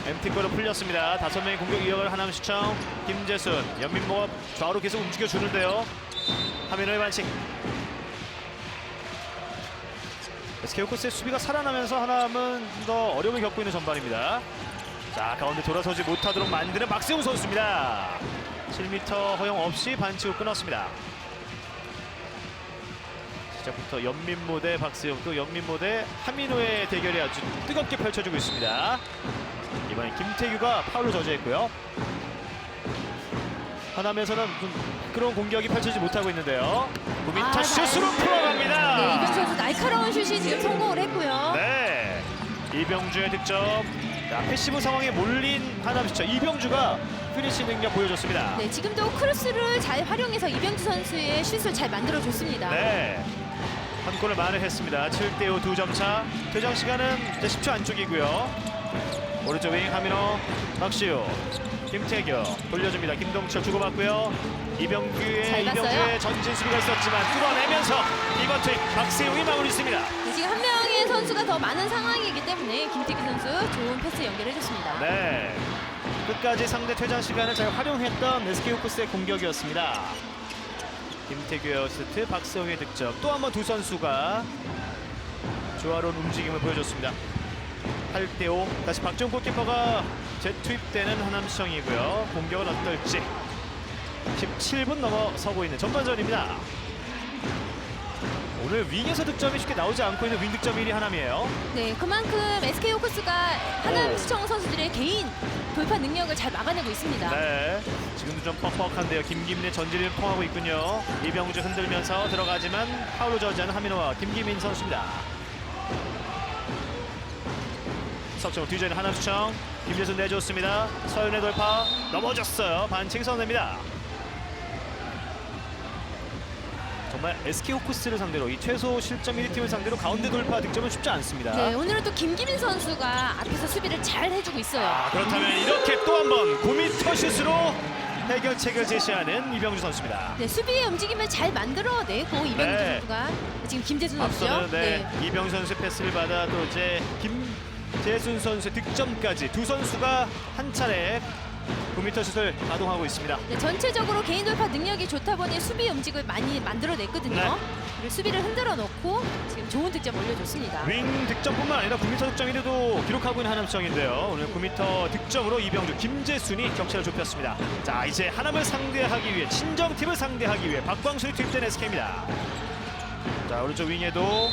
MT골로 풀렸습니다. 5명의 공격 이어갈 하남시청. 김재순, 연민모가 좌우로 계속 움직여주는데요. 하민호의 반칙. SK호크스의 수비가 살아나면서 하남은 더 어려움을 겪고 있는 전반입니다. 자, 가운데 돌아서지 못하도록 만드는 박세웅 선수입니다. 7m 허용 없이 반칙을 끊었습니다. 시작부터 연민모 대 박세웅, 또 연민모 대 하민호의 대결이 아주 뜨겁게 펼쳐지고 있습니다. 이번엔 김태규가 파울로 저지했고요. 하남에서는 좀 그런 공격이 펼치지 못하고 있는데요. 9m 슛으로 풀어갑니다. 네, 이병주 선수 날카로운 슛이 지금 성공을 했고요. 네, 이병주의 득점. 자, 패시브 상황에 몰린 하남시청. 이병주가 피니시 능력 보여줬습니다. 네, 지금도 크로스를 잘 활용해서 이병주 선수의 슛을 잘 만들어줬습니다. 네, 한 골을 만회했습니다. 7대5 2점 차. 퇴장 시간은 이제 10초 안쪽이고요. 오른쪽 윙 하민호, 박시우, 김태규 돌려줍니다. 김동철 주고받고요. 잘 봤어요. 이병주의 전진 수비가 있었지만 뚫어내면서 이번 투입 박세웅이 마무리했습니다. 네, 지금 한 명의 선수가 더 많은 상황이기 때문에 김태규 선수 좋은 패스 연결해줬습니다. 네, 끝까지 상대 퇴장 시간을 잘 활용했던 SK호크스의 공격이었습니다. 김태규의 어시스트, 박세웅의 득점. 또 한 번 두 선수가 조화로운 움직임을 보여줬습니다. 8대5. 다시 박지용 골키퍼가 재투입되는 하남시청이고요. 공격은 어떨지 17분 넘어서고 있는 전반전입니다. 오늘 윙에서 득점이 쉽게 나오지 않고 있는 윙 득점 1위 하남이에요. 네, 그만큼 SK호크스가 하남시청 선수들의 개인 돌파 능력을 잘 막아내고 있습니다. 네, 지금도 좀 뻑뻑한데요. 김기민의 전진을 통하고 있군요. 이병주 흔들면서 들어가지만 파울로 저지하는 하민호와 김기민 선수입니다. 석점 뒤져있는 하남시청. 김재순 내줬습니다. 서윤의 돌파 넘어졌어요. 반칙 선언됩니다. 정말 SK호크스를 상대로 이 최소 실점 1위 팀을 상대로 가운데 돌파 득점은 쉽지 않습니다. 네, 오늘은 또 김기민 선수가 앞에서 수비를 잘 해주고 있어요. 그렇다면 이렇게 또 한 번 9m 슛으로 해결책을 제시하는 이병주 선수입니다. 네, 수비의 움직임을 잘 만들어내고 이병주 네. 선수가 지금 김재준 선수죠. 앞서는 이병주 선수의 패스를 받아 또 이제 김재순 선수의 득점까지 두 선수가 한 차례 9m 슛을 가동하고 있습니다. 네, 전체적으로 개인 돌파 능력이 좋다 보니 수비 움직임을 많이 만들어냈거든요. 네. 그리고 수비를 흔들어 놓고 지금 좋은 득점 올려줬습니다. 윙 득점뿐만 아니라 9m 득점 1위도 기록하고 있는 하남시청인데요. 오늘 9m 득점으로 이병주, 김재순이 격차를 좁혔습니다. 자, 이제 하남을 상대하기 위해, 친정팀을 상대하기 위해 박광순이 투입된 SK입니다. 자, 오른쪽 윙에도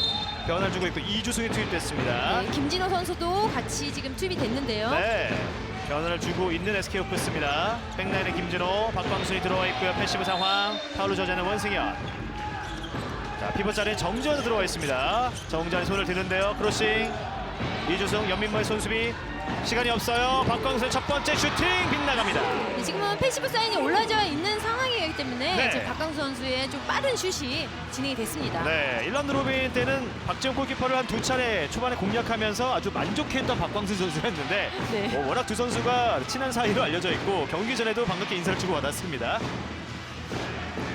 변화를 주고 있고 이주승이 투입됐습니다. 네, 김진호 선수도 같이 지금 투입이 됐는데요. 네, 변화를 주고 있는 SK 호크스입니다. 백라인의 김진호, 박광순이 들어와 있고요. 패시브 상황, 파울로 저지하는 원승현. 자, 피벗 자리에 정지현도 들어와 있습니다. 정지현이 손을 드는데요. 크로싱, 이주승, 연민모의 손수비. 시간이 없어요. 박광순의 첫 번째 슈팅 빗나갑니다. 네, 지금은 패시브 사인이 올라져 있는 상황이기 때문에 네. 지금 박광수 선수의 좀 빠른 슛이 진행이 됐습니다. 네, 1라운드 로빈 때는 박지원 골키퍼를 한 2차례 초반에 공략하면서 아주 만족했던 박광수 선수였는데 네. 워낙 두 선수가 친한 사이로 알려져 있고 경기 전에도 반갑게 인사를 주고 받았습니다.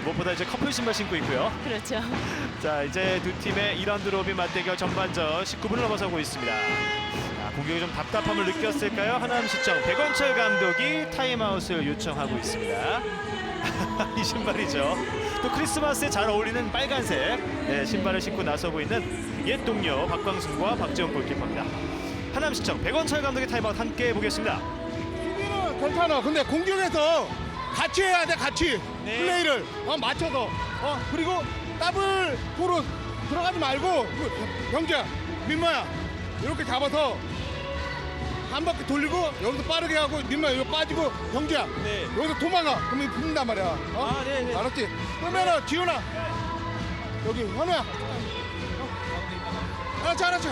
무엇보다 이제 커플 신발 신고 있고요. 그렇죠. 자, 이제 두 팀의 2라운드 로빈 맞대결 전반전 19분을 넘어서고 있습니다. 자, 공격이 좀 답답함을 느꼈을까요? 하남시청 백원철 감독이 타임아웃을 요청하고 있습니다. 이 신발이죠. 또 크리스마스에 잘 어울리는 빨간색 신발을 신고 나서고 있는 옛 동료 박광순과 박지원 골키퍼입니다. 하남시청 백원철 감독의 타임아웃 함께 보겠습니다. 수비는 괜찮아. 근데 공격에서 같이 해야 돼. 같이 플레이를 맞춰서 그리고 더블 포로 들어가지 말고 경주야, 민마야 이렇게 잡아서 한 바퀴 돌리고 여기서 빠르게 하고 민마야 이거 빠지고 경주야 여기서 도망가. 그러면 붙는단 말이야. 알았지? 그러면은 지훈아 여기 현우야. 알았지.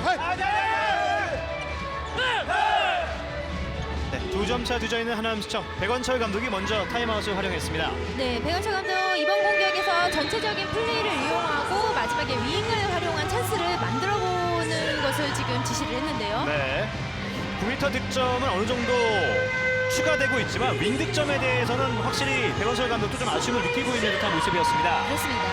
네, 2점 차 뒤져 있는 하남시청 백원철 감독이 먼저 타임아웃을 활용했습니다. 네, 백원철 감독 이번 공격에서 전체적인 플레이를 이용하고 마지막에 윙을 활용한 찬스를 만들어보는 것을 지금 지시를 했는데요. 네, 9m 득점은 어느 정도 추가되고 있지만 윙 득점에 대해서는 확실히 백원철 감독도 좀 아쉬움을 느끼고 있는 듯한 모습이었습니다. 그렇습니다.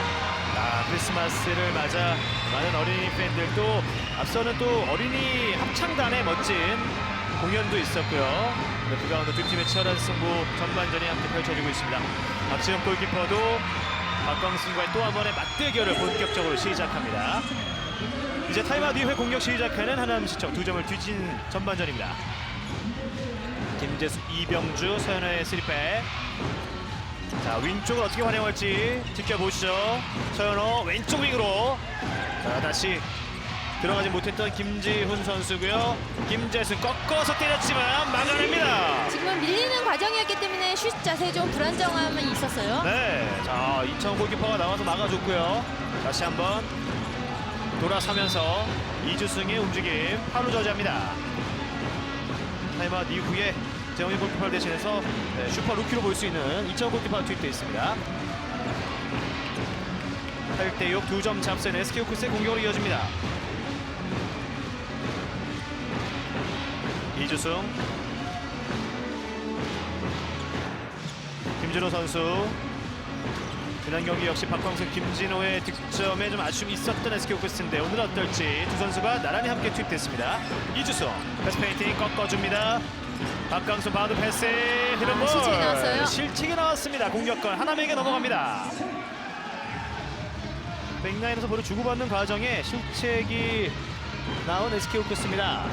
크리스마스를 맞아 많은 어린이 팬들도 앞서는 또 어린이 합창단의 멋진 공연도 있었고요. 그 가운데 두 팀의 치열한 승부 전반전이 함께 펼쳐지고 있습니다. 박지영 골키퍼도 박광순과의 또 한 번의 맞대결을 본격적으로 시작합니다. 이제 타임아웃 이후에 공격 시작하는 하남시청 2점을 뒤진 전반전입니다. 김재수, 이병주, 서현우의 3백. 자, 윙쪽을 어떻게 활용할지 지켜보시죠. 서현우 왼쪽 윙으로. 자, 다시 들어가지 못했던 김지훈 선수고요. 김재수 꺾어서 때렸지만 막아냅니다. 지금은 밀리는 과정이었기 때문에 슛 자세에 좀 불안정함이 있었어요. 네, 자, 이창호 골키퍼가 나와서 막아줬고요. 다시 한번 돌아서면서 이주승의 움직임 파울로 저지합니다. 타임아웃 이후에 재홍이 골키퍼를 대신해서 슈퍼 루키로 볼 수 있는 이창호 골키퍼가 투입되어 있습니다. 8대6 2점 잡센 SK 호크스의 공격으로 이어집니다. 이주승, 김진호 선수. 지난 경기 역시 박광순, 김진호의 득점에 좀 아쉬움이 있었던 SK 호크스인데 오늘 어떨지 두 선수가 나란히 함께 투입됐습니다. 이주승 패스 페인팅 꺾어줍니다. 박광순 바운드 패스 히든볼. 실책이 나왔어요. 실책이 나왔습니다. 공격권 하남에게 넘어갑니다. 백라인에서 볼을 주고받는 과정에 실책이 나온 SK 호크스입니다.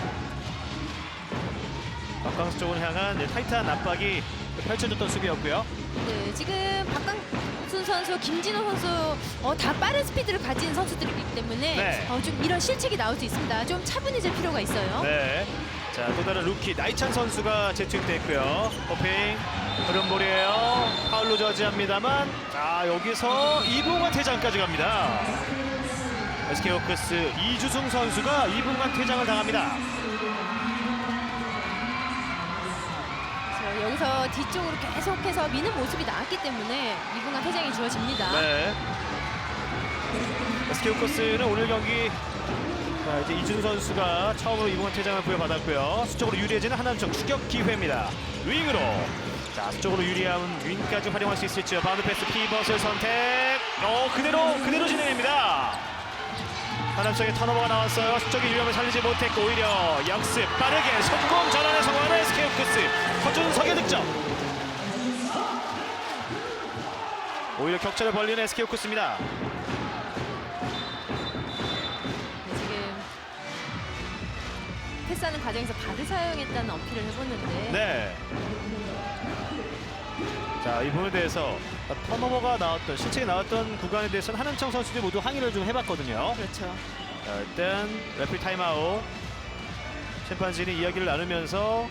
박광수 쪽을 향한 타이트한 압박이 펼쳐졌던 수비였고요. 네, 지금 박광순 선수, 김진호 선수 다 빠른 스피드를 가진 선수들이기 때문에 네. 좀 이런 실책이 나올 수 있습니다. 좀 차분해질 필요가 있어요. 네. 자, 또 다른 루키 나이찬 선수가 재투입됐고요. 호핑 흐름볼이에요. 파울로 저지합니다만 자, 여기서 이봉환 퇴장까지 갑니다. SK 호크스 이주승 선수가 이봉환 퇴장을 당합니다. 여기서 뒤쪽으로 계속해서 미는 모습이 나왔기 때문에 이분간 퇴장이 주어집니다. 네. SK 호크스는 오늘 경기 자, 이제 이준 선수가 처음으로 이봉환 퇴장을 부여받았고요. 수적으로 유리해지는 하남시청 추격 기회입니다. 윙으로. 자, 수적으로 유리한 윙까지 활용할 수 있을지요. 바운드 패스 피벗을 선택. 그대로 진행입니다. 하남성의 턴오버가 나왔어요. 수적인 위험을 살리지 못했고 오히려 역습 빠르게 속공 전환에 성공하는 SK 호크스. 허준석의 득점. 오히려 격차를 벌리는 SK 호크스입니다. 지금 패스하는 과정에서 발을 사용했다는 어필을 해보는데 네. 자, 이 부분에 대해서 턴오버가 나왔던 실책이 나왔던 구간에 대해서는 한은청 선수들이 모두 항의를 좀 해봤거든요. 그렇죠. 자, 일단 레프리 타임아웃. 심판진이 이야기를 나누면서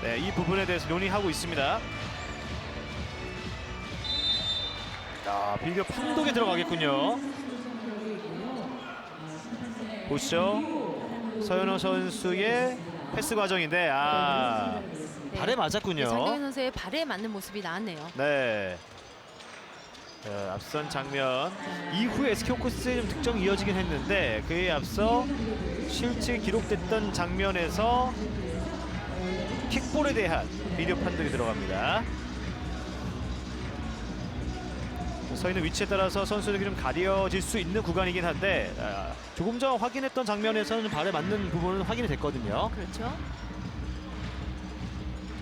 네, 이 부분에 대해서 논의하고 있습니다. 자, 비디오 판독에 들어가겠군요. 보시죠. 서현호 선수의 패스 과정인데 발에 맞았군요. 네, 장동현 선수의 발에 맞는 모습이 나왔네요. 네. 앞선 장면 이후에 SK 호크스의 좀 득점이 이어지긴 했는데 그에 앞서 실제 기록됐던 장면에서 킥볼에 대한 비디오 판독이 들어갑니다. 서 있는 위치에 따라서 선수들이 좀 가려질 수 있는 구간이긴 한데 조금 전 확인했던 장면에서는 발에 맞는 부분은 확인이 됐거든요. 그렇죠.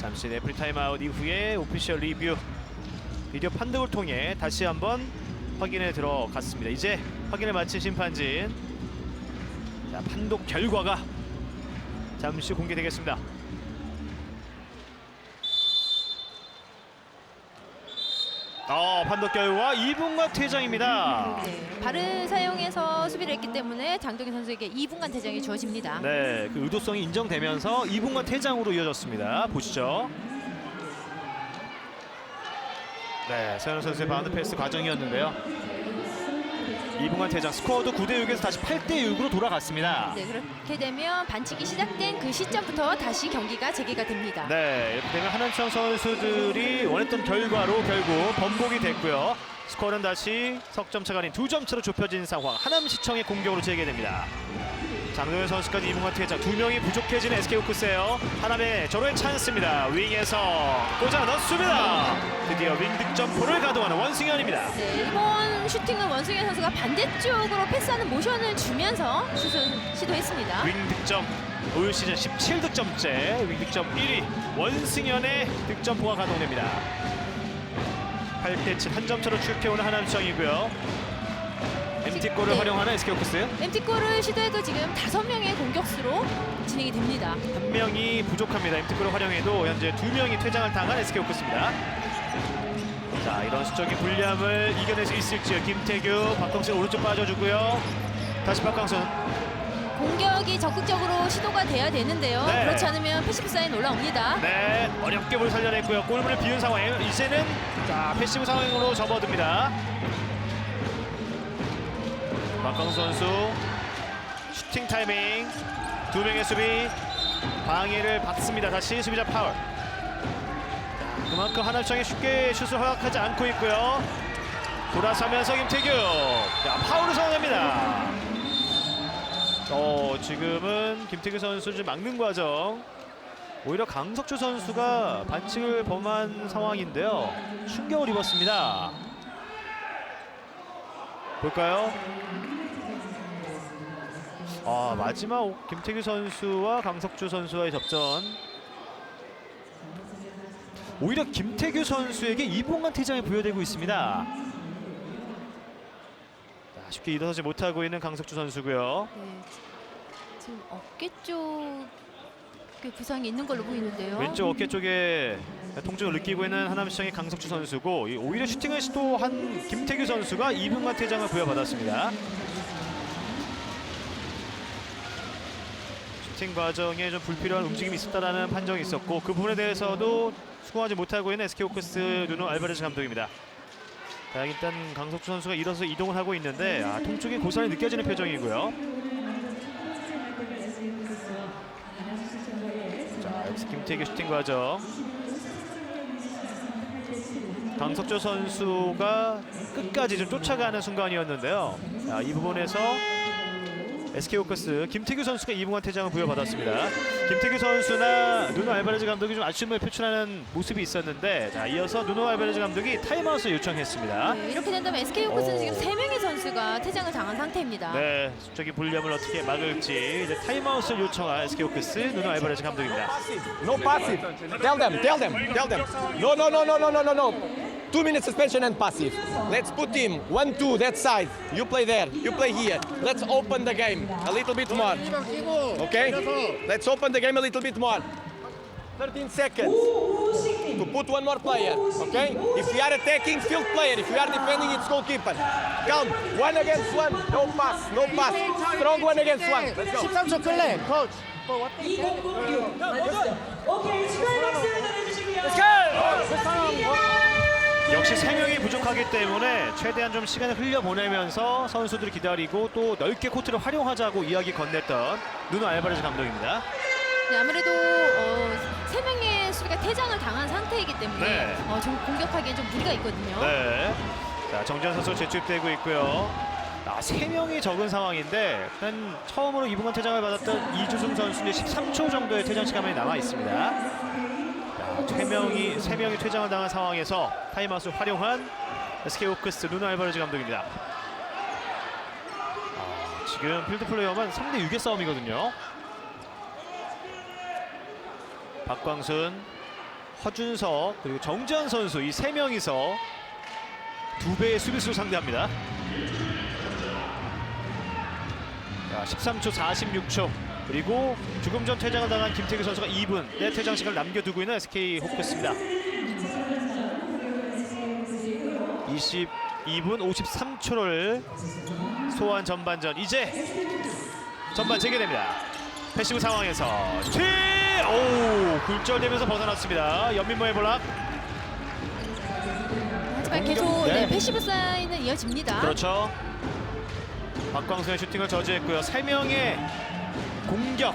잠시 레프리 타임아웃 이후에 오피셜 리뷰 비디오 판독을 통해 다시 한번 확인에 들어갔습니다. 이제 확인을 마친 심판진. 자, 판독 결과가 잠시 공개되겠습니다. 판독 결과 2분간 퇴장입니다. 네, 발을 사용해서 수비를 했기 때문에 장동현 선수에게 2분간 퇴장이 주어집니다. 네, 그 의도성이 인정되면서 2분간 퇴장으로 이어졌습니다. 보시죠. 네, 서현우 선수의 바운드 패스 과정이었는데요. 2분간 퇴장, 스코어도 9대6에서 다시 8대6으로 돌아갔습니다. 네, 그렇게 되면 반칙이 시작된 그 시점부터 다시 경기가 재개가 됩니다. 네, 이렇게 되면 한은청 선수들이 원했던 결과로 결국 번복이 됐고요. 스코어는 다시 석점차가 아닌 2점 차로 좁혀진 상황. 하남시청의 공격으로 재개됩니다. 장동현 선수까지 2분간 퇴장, 2명이 부족해지는 SK 호크스예요. 하남의 절호의 찬스입니다. 윙에서 꽂아 넣습니다. 드디어 윙 득점포를 가동하는 원승현입니다. 네, 이번 슈팅은 원승현 선수가 반대쪽으로 패스하는 모션을 주면서 슛을 시도했습니다. 윙 득점 올 시즌 17득점째, 윙 득점 1위 원승현의 득점포가 가동됩니다. 8대7 한 점 차로 추격해오는 하남시청이고요. MT골을 네. 활용하는 SK 호크스. MT골을 시도해도 지금 5명의 공격수로 진행이 됩니다. 한 명이 부족합니다. MT골을 활용해도 현재 2명이 퇴장을 당한 SK 호크스입니다. 자, 이런 수적인 불리함을 이겨낼 수 있을지요. 김태규, 박광순 오른쪽 빠져주고요. 다시 박광순. 공격이 적극적으로 시도가 돼야 되는데요. 네. 그렇지 않으면 패시브 사인 올라옵니다. 네, 어렵게 볼 살려냈고요. 골문을 비운 상황. 이제는 자, 패시브 상황으로 접어듭니다. 박광수 선수 슈팅 타이밍, 2명의 수비 방해를 받습니다. 다시 수비자 파울. 자, 그만큼 하남시청이 쉽게 슛을 허락하지 않고 있고요. 돌아서면서 김태규, 자, 파울을 선언합니다. 지금은 김태규 선수를 좀 막는 과정. 오히려 강석주 선수가 반칙을 범한 상황인데요. 충격을 입었습니다. 볼까요? 마지막 김태규 선수와 강석주 선수와의 접전. 오히려 김태규 선수에게 2분간 퇴장이 부여되고 있습니다. 자, 쉽게 일어서지 못하고 있는 강석주 선수고요. 네, 지금 어깨 쪽에 부상이 있는 걸로 보이는데요. 왼쪽 어깨 쪽에 통증을 느끼고 있는 하남시청의 강석주 선수고, 오히려 슈팅을 시도한 김태규 선수가 2분간 퇴장을 부여받았습니다. 슈팅 과정에 좀 불필요한 움직임이 있었다는 판정이 있었고, 그 부분에 대해서도 수긍하지 못하고 있는 SK 호크스 누누 알바레스 감독입니다. 자, 일단 강석주 선수가 일어서 이동을 하고 있는데 통증이 고스란히 느껴지는 표정이고요. 자, 여기서 김태규 슈팅 과정. 강석주 선수가 끝까지 좀 쫓아가는 순간이었는데요. 자, 이 부분에서 SK호크스 김태규 선수가 2분간 퇴장을 부여받았습니다. 김태규 선수나 누노 알바레즈 감독이 좀 아쉬움을 표출하는 모습이 있었는데, 자, 이어서 누노 알바레즈 감독이 타임아웃을 요청했습니다. 네, 이렇게 된다면 SK호크스는 오. 지금 3명의 선수가 퇴장을 당한 상태입니다. 네, 수적인 불리함을 어떻게 막을지 이제 타임아웃을 요청한 SK호크스 누노 알바레즈 감독입니다. No passive. Tell them. No. 2 minutes suspension and passive. Let's put him 1-2 that side. You play there. You play here. Let's open the game a little bit more. Okay? Let's open the game a little bit more. 13 seconds to put one more player. Okay? If we are attacking, field player. If we are defending, it's goalkeeper. Count. 1 against 1. No pass. Strong 1 against 1. Let's go. 13초 클레 코치. 역시 3명이 부족하기 때문에 최대한 좀 시간을 흘려보내면서 선수들이 기다리고 또 넓게 코트를 활용하자고 이야기 건넸던 누노 알바레즈 감독입니다. 네, 아무래도 3명의 수비가 퇴장을 당한 상태이기 때문에 네. 좀 공격하기엔 좀 무리가 있거든요. 네. 자, 정지현 선수 재투입되고 있고요. 3명이 적은 상황인데 한 처음으로 2분간 퇴장을 받았던 이주승 선수는 13초 정도의 퇴장 시간이 남아 있습니다. 3명이 퇴장을 당한 상황에서 타임아웃을 활용한 SK호크스 누노 알바레즈 감독입니다. 지금 필드 플레이어만 3대 6의 싸움이거든요. 박광순, 허준석 그리고 정지현 선수 이 3명이서 2배의 수비수를 상대합니다. 자, 13초 46초 그리고 조금 전 퇴장을 당한 김태규 선수가 2분의 퇴장 시간을 남겨두고 있는 SK호크스입니다. 22분 53초를 소화한 전반전, 이제 전반 재개됩니다. 패시브 상황에서 슈팅! 오, 굴절되면서 벗어났습니다. 연민모의 볼락. 하지만 계속 패시브 사인은 이어집니다. 그렇죠. 박광수의 슈팅을 저지했고요. 3명의 공격.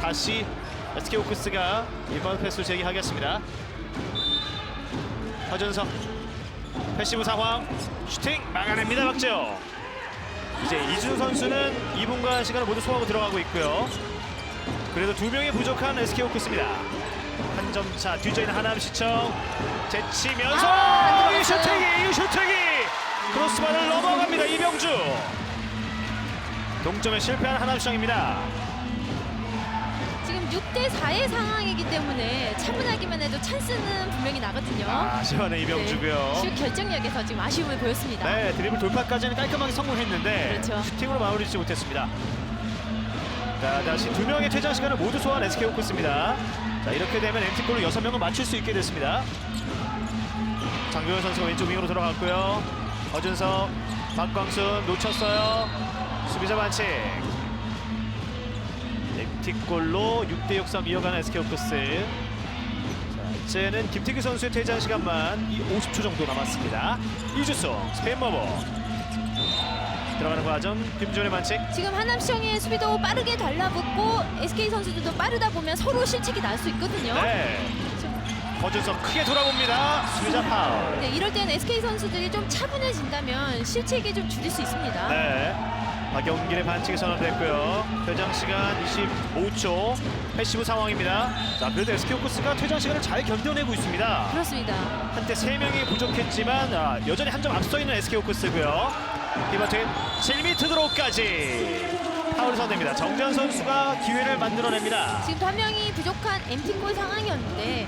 다시 SK호크스가 리바운드 패스를 제기하겠습니다. 허준석 패시브 상황, 슈팅 막아냅니다. 박재호. 이제 이준 선수는 2분간 시간을 모두 소화하고 들어가고 있고요. 그래도 2명이 부족한 SK호크스입니다. 한 점 차 뒤져있는 하남시청 제치면서 이 슈팅이 크로스바를 넘어갑니다. 이병주. 동점에 실패한 하남시청입니다. 지금 6대4의 상황이기 때문에 차분하기만 해도 찬스는 분명히 나거든요. 시원해 이병주고요. 슛 결정력에서 지금 아쉬움을 보였습니다. 네, 드리블 돌파까지는 깔끔하게 성공했는데 그렇죠. 슈팅으로 마무리 짓지 못했습니다. 자, 다시 2명의 퇴장 시간을 모두 소화한 SK호크스입니다. 자, 이렇게 되면 MT골로 6명을 맞출 수 있게 됐습니다. 장도현 선수가 왼쪽 윙으로 들어갔고요. 허준석, 박광순 놓쳤어요. 수비자 반칙. MT골로 6대6 싸움 이어가는 SK호크스. 자, 이제는 김태규 선수의 퇴장 시간만 50초 정도 남았습니다. 이주성, 스페인머버. 들어가는 과정, 김주현의 반칙. 지금 하남시청의 수비도 빠르게 달라붙고 SK 선수들도 빠르다 보면 서로 실책이 날 수 있거든요. 네. 허준석 크게 돌아봅니다. 수비자 파울. 네, 이럴 때는 SK 선수들이 좀 차분해진다면 실책이 좀 줄일 수 있습니다. 네. 박영길의 반칙이 선언됐고요. 퇴장 시간 25초. 패시브 상황입니다. 자, 그래도 SK호크스가 퇴장 시간을 잘 견뎌내고 있습니다. 그렇습니다. 한때 3명이 부족했지만 여전히 한 점 앞서 있는 SK호크스고요. 리버튼 7m 드로우까지 파울이 선언됩니다. 정재현 선수가 기회를 만들어냅니다. 지금 1명이 부족한 MT골 상황이었는데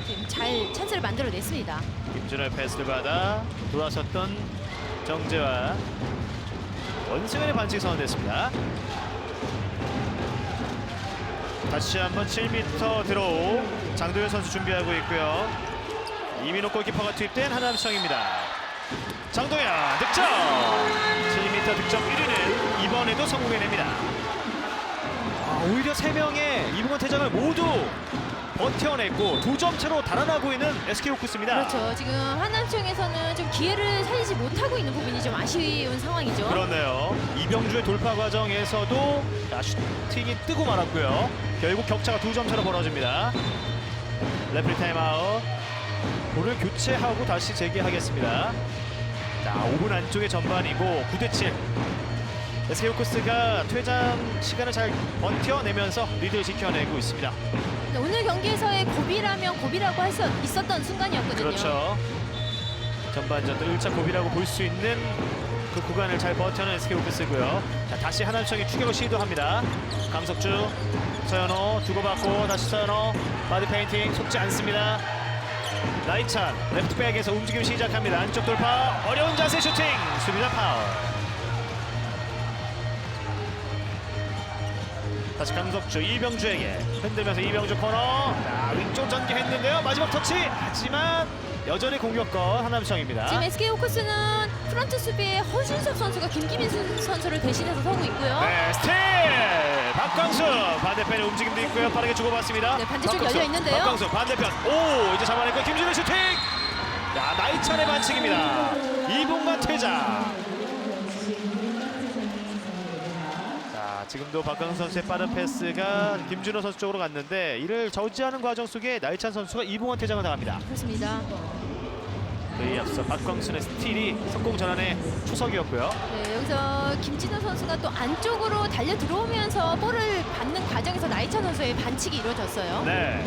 지금 잘 찬스를 만들어냈습니다. 김준호의 패스를 받아 돌아섰던 정재환. 원승현의 반칙이 선언됐습니다. 다시 한번 7m 드로우. 장도현 선수 준비하고 있고요. 이민호 골키퍼가 투입된 하남시청입니다. 장도현 득점! 7m 득점 1위는 이번에도 성공해냅니다. 오히려 3명의 2분간 퇴장을 모두 버텨냈고 2점 차로 달아나고 있는 SK호크스입니다. 그렇죠. 지금 하남시청에서는 좀 기회를 살리지 못하고 있는 부분이 좀 아쉬운 상황이죠. 그렇네요. 이병주의 돌파 과정에서도 슈팅이 뜨고 말았고요. 결국 격차가 2점 차로 벌어집니다. 레프리 타임아웃. 볼을 교체하고 다시 재개하겠습니다. 자, 5분 안쪽의 전반이고 9대7. SK 호크스가 퇴장 시간을 잘 버텨내면서 리드를 지켜내고 있습니다. 네, 오늘 경기에서의 고비라면 고비라고 할 수 있었던 순간이었거든요. 그렇죠. 전반전 또 1차 고비라고 볼 수 있는 그 구간을 잘 버텨낸 SK 호크스고요. 자, 다시 하남시청이 추격을 시도합니다. 강석주, 서현호 주고받고 다시 서현호 바디 페인팅 속지 않습니다. 나이찬 레프트백에서 움직임 시작합니다. 안쪽 돌파 어려운 자세 슈팅 수비자 파울. 다시 강석주 이병주에게 흔들면서 이병주 코너. 자, 왼쪽 전개했는데요. 마지막 터치 하지만 여전히 공격권 하남시청입니다. 지금 SK 호크스는 프런트 수비에 허준섭 선수가 김기민 선수를 대신해서 서고 있고요. 네, 스틸! 박광수 반대편에 움직임도 있고요. 빠르게 주고받습니다. 네, 반대쪽 박광수, 열려 있는데요. 박광수 반대편. 오, 이제 잡아냈고 김준호 슈팅! 야, 나이찬의 반칙입니다. 2분간 퇴장. 자, 지금도 박광수 선수의 빠른 패스가 김준호 선수 쪽으로 갔는데 이를 저지하는 과정 속에 나이찬 선수가 2분간 퇴장을 당합니다. 그렇습니다. 그에 앞서 박광수의 스틸이 성공 전환의 초석이었고요. 네, 여기서 김진호 선수가 또 안쪽으로 달려 들어오면서 볼을 받는 과정에서 나이찬 선수의 반칙이 이루어졌어요. 네.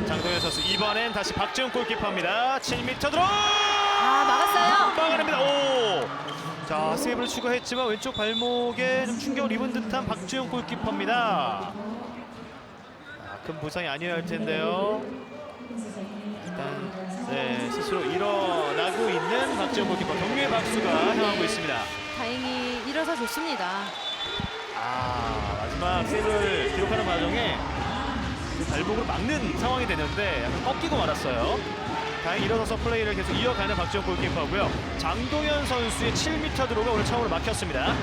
장동현 선수 이번엔 다시 박지훈 골키퍼입니다. 7m 들어. 막았어요. 막아냅니다. 오. 자, 세이브를 추가했지만 왼쪽 발목에 좀 충격을 입은 듯한 박지훈 골키퍼입니다. 큰 부상이 아니어야 할 텐데요. 일단 네, 스스로 일어나고 있는 박지훈 골키퍼 격려의 박수가 향하고 있습니다. 다행히 일어서 좋습니다. 마지막 세이브를 기록하는 과정에 그 발목으로 막는 상황이 되는데 약간 꺾이고 말았어요. 다행히 일어서서 플레이를 계속 이어가는 박지훈 골키퍼고요. 장동현 선수의 7m 드로가 오늘 처음으로 막혔습니다.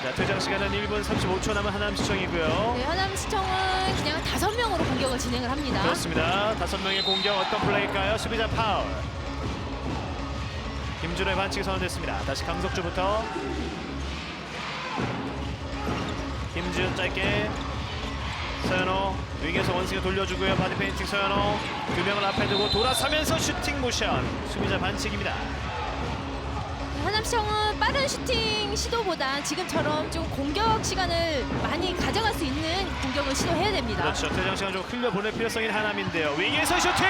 자, 퇴장 시간은 1분 35초 남은 하남시청이고요. 네, 하남시청은 그냥 5명으로 공격을 진행을 합니다. 그렇습니다. 5명의 공격 어떤 플레이일까요? 수비자 파울. 김준호의 반칙이 선언됐습니다. 다시 강석주부터. 김지훈 짧게. 서현호 윙에서 원승에 돌려주고요. 바디 페인팅 서현호 2명을 앞에 두고 돌아서면서 슈팅 모션. 수비자 반칙입니다. 하남시청은 빠른 슈팅 시도보다 지금처럼 좀 공격 시간을 많이 가져갈 수 있는 공격을 시도해야 됩니다. 그렇죠. 퇴장 시간 좀 흘려보낼 필요성이 있는 하남인데요. 윙에서 슈팅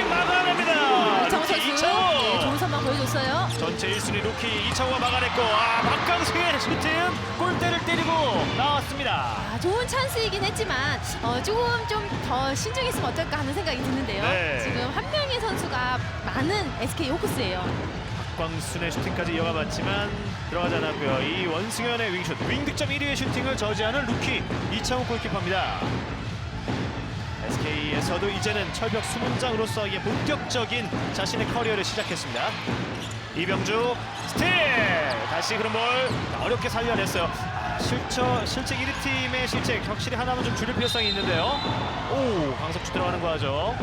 막아냅니다. 정 루키 선수 이창호. 네, 좋은 선방 보여줬어요. 전체 1순위 루키 이창호가 막아냈고 박강수의 슈팅 골대를 때리고 나왔습니다. 좋은 찬스이긴 했지만 조금 좀 더 신중했으면 어떨까 하는 생각이 드는데요. 네. 지금 한 명의 선수가 많은 SK 호크스예요. 박광순의 슈팅까지 이어가봤지만 들어가지 않았고요. 이 원승현의 윙슛, 윙 득점 1위의 슈팅을 저지하는 루키 이창호 골키퍼입니다. SK에서도 이제는 철벽 수문장으로서 이게 본격적인 자신의 커리어를 시작했습니다. 이병주 스틸! 다시 흐름 볼 어렵게 살려냈어요. 실책 1위 팀의 실책 확실히 하나만 좀 줄일 필요성이 있는데요. 오, 강석주 들어가는 거 하죠.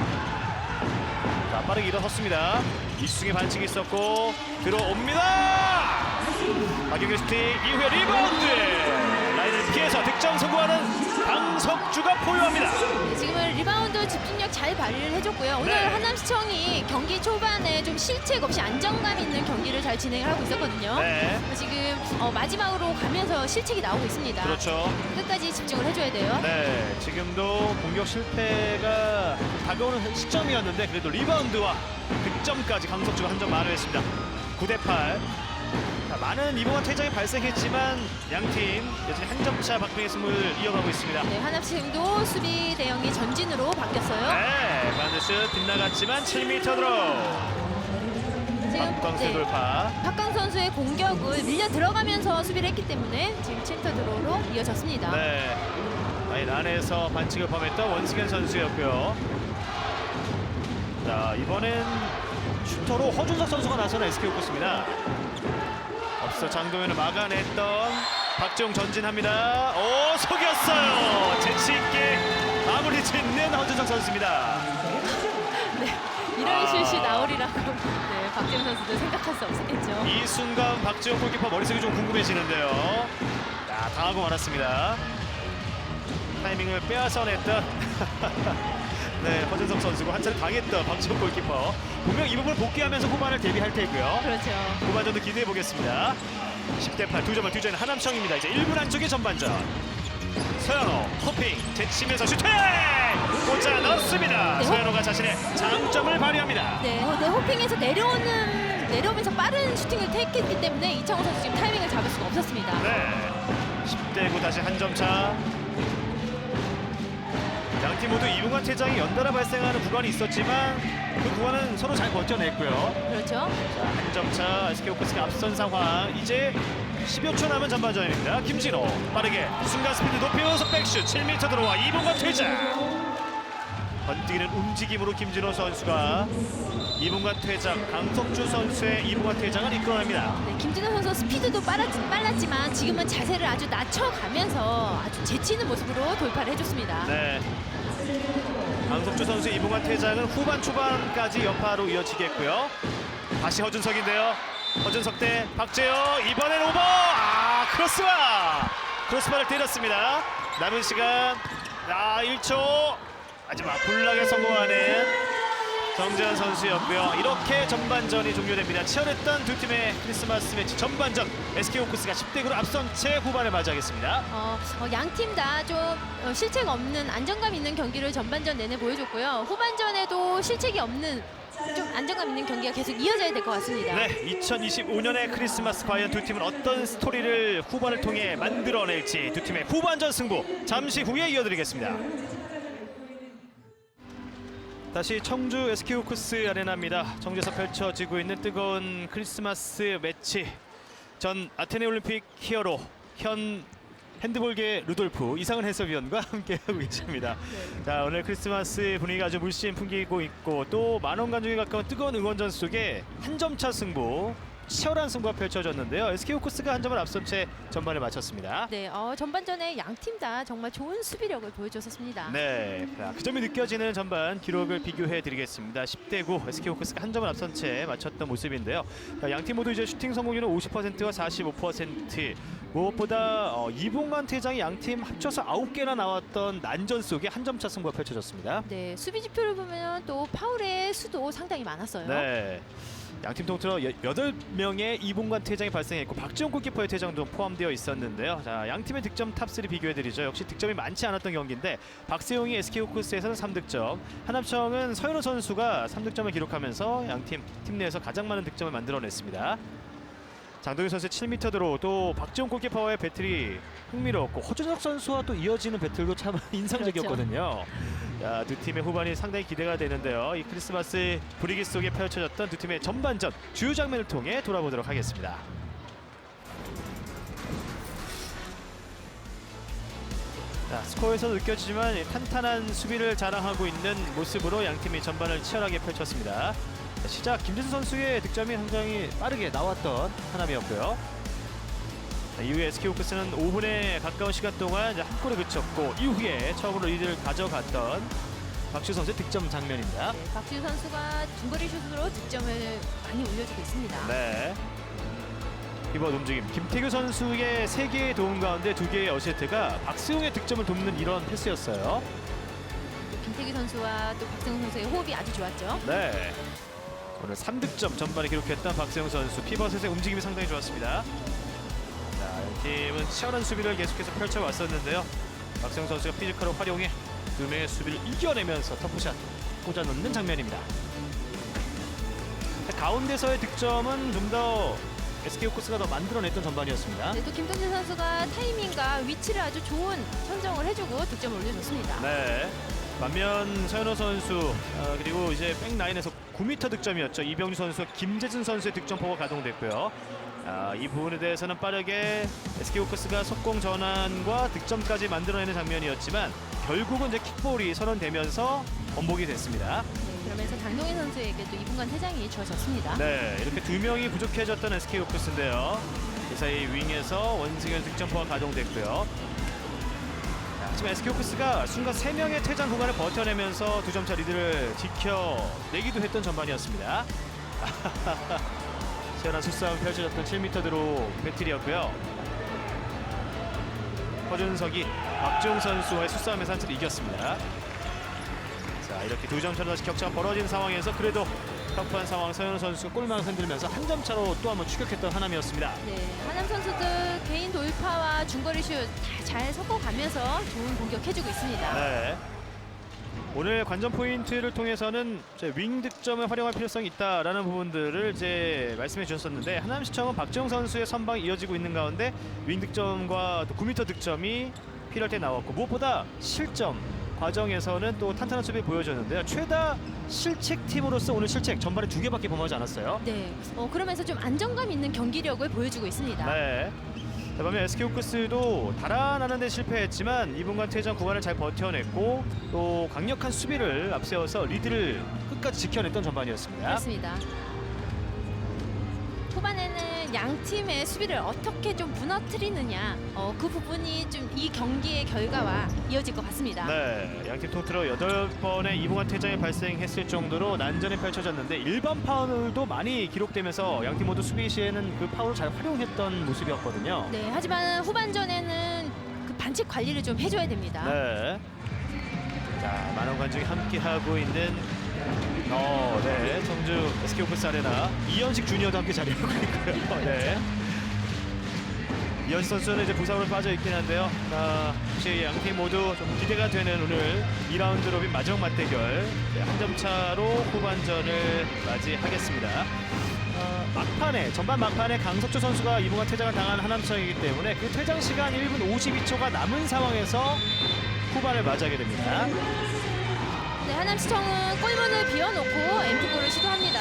자, 빠르게 일어섰습니다. 이승의 반칙이 있었고 들어옵니다. 박영규 슈팅 이후에 리바운드. 라인을 피해서 득점 성공하는 강석주가 포효합니다. 네, 지금은 리바운드 집중력 잘 발휘를 해줬고요. 오늘 네. 하남시청이 경기 초반에 좀 실책 없이 안정감 있는 경기를 잘 진행을 하고 있었거든요. 네, 지금 마지막으로 가면서 실책이 나오고 있습니다. 그렇죠. 끝까지 집중을 해줘야 돼요. 네, 지금도 공격 실패가 다가오는 시점이었는데 그래도 리바운드와 득점까지 강석주가 한 점 만회했습니다. 9대8. 많은 이번과 퇴장이 발생했지만 양팀 여전히 한 점차 박빙의 승부를 이어가고 있습니다. 네, 하남시청도 수비 대형이 전진으로 바뀌었어요. 네, 반드시 빗나갔지만 7m 드로. 지금 박광수의 돌파. 박강 선수의 공격을 밀려 들어가면서 수비를 했기 때문에 지금 챔터 드로우로 이어졌습니다. 네, 라인 안에서 반칙을 범했던 원승현 선수였고요. 자, 이번엔 슈터로 허준석 선수가 나서는 SK 호크스입니다. 앞서 장동현을 막아냈던 박지웅 전진합니다. 오, 속였어요. 재치있게 마무리 짓는 허준석 선수입니다. 네, 이런 슛이 나오리라고 네, 박지훈 선수도 생각할 수 없었겠죠. 이 순간 박지웅 골키퍼 머릿속이 좀 궁금해지는데요. 야, 당하고 말았습니다. 타이밍을 빼앗아냈던 네, 허준석 선수고 한 차례 당했던 박지웅 골키퍼. 분명 이 부분을 복귀하면서 후반을 대비할 테고요. 그렇죠. 후반전도 기대해 보겠습니다. 10대 8 2점을 뒤져는 하남청입니다. 이제 1분 안쪽의 전반전. 서현호 호핑 제치면서 슈팅! 꽂아 넣습니다. 네, 서현호가 자신의 장점을 발휘합니다. 네, 호핑에서 내려오면서 빠른 슈팅을 택했기 때문에 이창호 선수 지금 타이밍을 잡을 수가 없었습니다. 네, 10대 9 다시 한 점 차. 양팀 모두 2분간 퇴장이 연달아 발생하는 구간이 있었지만 그 구간은 서로 잘 버텨냈고요. 그렇죠. 자, 한 점 차 SK 호크스가 앞선 상황. 이제 10여 초 남은 전반전입니다. 김진호 빠르게 순간 스피드 높여서 백슛 7m 들어와 2분간 퇴장. 번뜩이는 움직임으로 김진호 선수가 2분간 퇴장, 강석주 선수의 2분간 퇴장을 이끌어냅니다. 네, 김진호 선수 스피드도 빨랐지만 지금은 자세를 아주 낮춰가면서 아주 재치있는 모습으로 돌파를 해줬습니다. 네. 강석주 선수의 2분간 퇴장은 후반 초반까지 여파로 이어지겠고요. 다시 허준석인데요. 허준석 대 박재호, 이번엔 오버! 크로스바를 때렸습니다. 남은 시간 1초. 하지만 불락에 성공하는 정재현 선수였고요. 이렇게 전반전이 종료됩니다. 치열했던 두 팀의 크리스마스 매치 전반전. SK 호크스가 10대 9로 앞선 채 후반을 맞이하겠습니다. 양 팀 다 좀 실책 없는 안정감 있는 경기를 전반전 내내 보여줬고요. 후반전에도 실책이 없는 좀 안정감 있는 경기가 계속 이어져야 될 것 같습니다. 네, 2025년의 크리스마스 과연 두 팀은 어떤 스토리를 후반을 통해 만들어낼지 두 팀의 후반전 승부 잠시 후에 이어드리겠습니다. 다시 청주 SK 호크스 아레나입니다. 청주에서 펼쳐지고 있는 뜨거운 크리스마스 매치. 전 아테네 올림픽 히어로 현 핸드볼계 루돌프 이상은 해설위원과 함께하고 계십니다. 자, 오늘 크리스마스 분위기가 아주 물씬 풍기고 있고 또 만원 관중에 가까운 뜨거운 응원전 속에 한 점 차 승부, 치열한 승부가 펼쳐졌는데요. SK 호크스가 한 점을 앞선 채 전반을 마쳤습니다. 네, 전반전에 양 팀 다 정말 좋은 수비력을 보여줬었습니다. 네, 그 점이 느껴지는 전반 기록을 비교해 드리겠습니다. 10대 9 SK 호크스가 한 점을 앞선 채 마쳤던 모습인데요. 양 팀 모두 이제 슈팅 성공률은 50%와 45%. 무엇보다 2분간 퇴장이 양 팀 합쳐서 9개나 나왔던 난전 속에 한 점 차 승부가 펼쳐졌습니다. 네, 수비 지표를 보면 또 파울의 수도 상당히 많았어요. 네. 양팀 통틀어 8명의 2분간 퇴장이 발생했고 박지원 골키퍼의 퇴장도 포함되어 있었는데요. 자, 양팀의 득점 탑3 비교해드리죠. 역시 득점이 많지 않았던 경기인데 박세용이 SK 호크스에서는 3득점, 하남청은 서현호 선수가 3득점을 기록하면서 양팀 팀 내에서 가장 많은 득점을 만들어냈습니다. 장동윤 선수의 7m 드로우, 또 박지원 골키퍼와의 배틀이 흥미로웠고 허준석 선수와 또 이어지는 배틀도 참 인상적이었거든요. 자, 두 팀의 후반이 상당히 기대가 되는데요. 이 크리스마스 분위기 속에 펼쳐졌던 두 팀의 전반전 주요 장면을 통해 돌아보도록 하겠습니다. 자, 스코어에서 느껴지지만 탄탄한 수비를 자랑하고 있는 모습으로 양 팀이 전반을 치열하게 펼쳤습니다. 자, 시작 김진수 선수의 득점이 상당히 빠르게 나왔던 하남이었고요. 자, 이후에 SK 호크스는 5분에 가까운 시간 동안 한 골에 그쳤고 이후에 처음으로 리드를 가져갔던 박지우 선수의 득점 장면입니다. 네, 박지우 선수가 중거리 슛으로 득점을 많이 올려주고 있습니다. 네. 이번 움직임 김태규 선수의 3개의 도움 가운데 2개의 어시스트가 박수용의 득점을 돕는 이런 패스였어요. 김태규 선수와 또 박세웅 선수의 호흡이 아주 좋았죠. 네. 오늘 3득점 전반에 기록했던 박세웅 선수, 피벗의 움직임이 상당히 좋았습니다. 자, 팀은 치열한 수비를 계속해서 펼쳐왔었는데요. 박세웅 선수가 피지컬을 활용해 2명의 수비를 이겨내면서 터프샷 꽂아놓는 장면입니다. 가운데서의 득점은 좀 더 SK 호크스가 더 만들어냈던 전반이었습니다. 네, 또 김동진 선수가 타이밍과 위치를 아주 좋은 선정을 해주고 득점을 올려줬습니다. 네. 반면 서현호 선수 그리고 이제 백라인에서 9m 득점이었죠. 이병주 선수와 김재준 선수의 득점포가 가동됐고요. 이 부분에 대해서는 빠르게 SK 호크스가 속공 전환과 득점까지 만들어내는 장면이었지만 결국은 이제 킥볼이 선언되면서 번복이 됐습니다. 네, 그러면서 장동인 선수에게 또 2분간 퇴장이 주어졌습니다. 네, 이렇게 2명이 부족해졌던 SK 호크스인데요. 그 사이 윙에서 원승현 득점포가 가동됐고요. 하지만 SK 호크스가 순간 3명의 퇴장 구간을 버텨내면서 2점차 리드를 지켜내기도 했던 전반이었습니다. 치열한 수싸움 펼쳐졌던 7m 드로 배틀이었고요. 허준석이 박지용 선수와의 수싸움에서 한 차례 이겼습니다. 자, 자, 이렇게 2점 차로 다시 격차가 벌어진 상황에서 그래도 터프한 상황 서현우 선수가 골망을 흔들면서 한 점 차로 또 한번 추격했던 하남이었습니다. 네, 하남 선수들 개인 돌파와 중거리 슛 다 잘 섞어가면서 좋은 공격해주고 있습니다. 네. 오늘 관전 포인트를 통해서는 윙 득점을 활용할 필요성이 있다라는 부분들을 이제 말씀해 주셨었는데 하남시청은 박지영 선수의 선방이 이어지고 있는 가운데 윙 득점과 또 9m 득점이 필요할 때 나왔고 무엇보다 실점 과정에서는 또 탄탄한 수비 보여줬는데요. 최다 실책 팀으로서 오늘 실책 전반에 2개밖에 범하지 않았어요. 네, 그러면서 좀 안정감 있는 경기력을 보여주고 있습니다. 네. 반면 SK 호크스도 달아나는 데 실패했지만 2분간 퇴장 구간을 잘 버텨냈고 또 강력한 수비를 앞세워서 리드를 끝까지 지켜냈던 전반이었습니다. 그렇습니다. 후반에는 양 팀의 수비를 어떻게 좀 무너뜨리느냐 그 부분이 좀 이 경기의 결과와 이어질 것 같습니다. 네, 양팀 통틀어 8번의 2분간 퇴장이 발생했을 정도로 난전이 펼쳐졌는데 일반 파울도 많이 기록되면서 양팀 모두 수비 시에는 그 파울을 잘 활용했던 모습이었거든요. 네, 하지만 후반전에는 그 반칙 관리를 좀 해줘야 됩니다. 네. 자, 많은 관중이 함께하고 있는 네, 청주 SK 호크스 아레나 이현식 주니어도 함께 자리하고 있고요. 네. 이현식 선수는 이제 부상으로 빠져 있긴 한데요. 혹시 양팀 모두 좀 기대가 되는 오늘 2라운드 로빈 마지막 맞대결 한 점 차로 후반전을 맞이하겠습니다. 막판에 전반 막판에 강석조 선수가 2분간 퇴장을 당한 하남시청이기 때문에 그 퇴장 시간 1분 52초가 남은 상황에서 후반을 맞이하게 됩니다. 네, 하남시청은 골문을 비워놓고 엠프골을 시도합니다.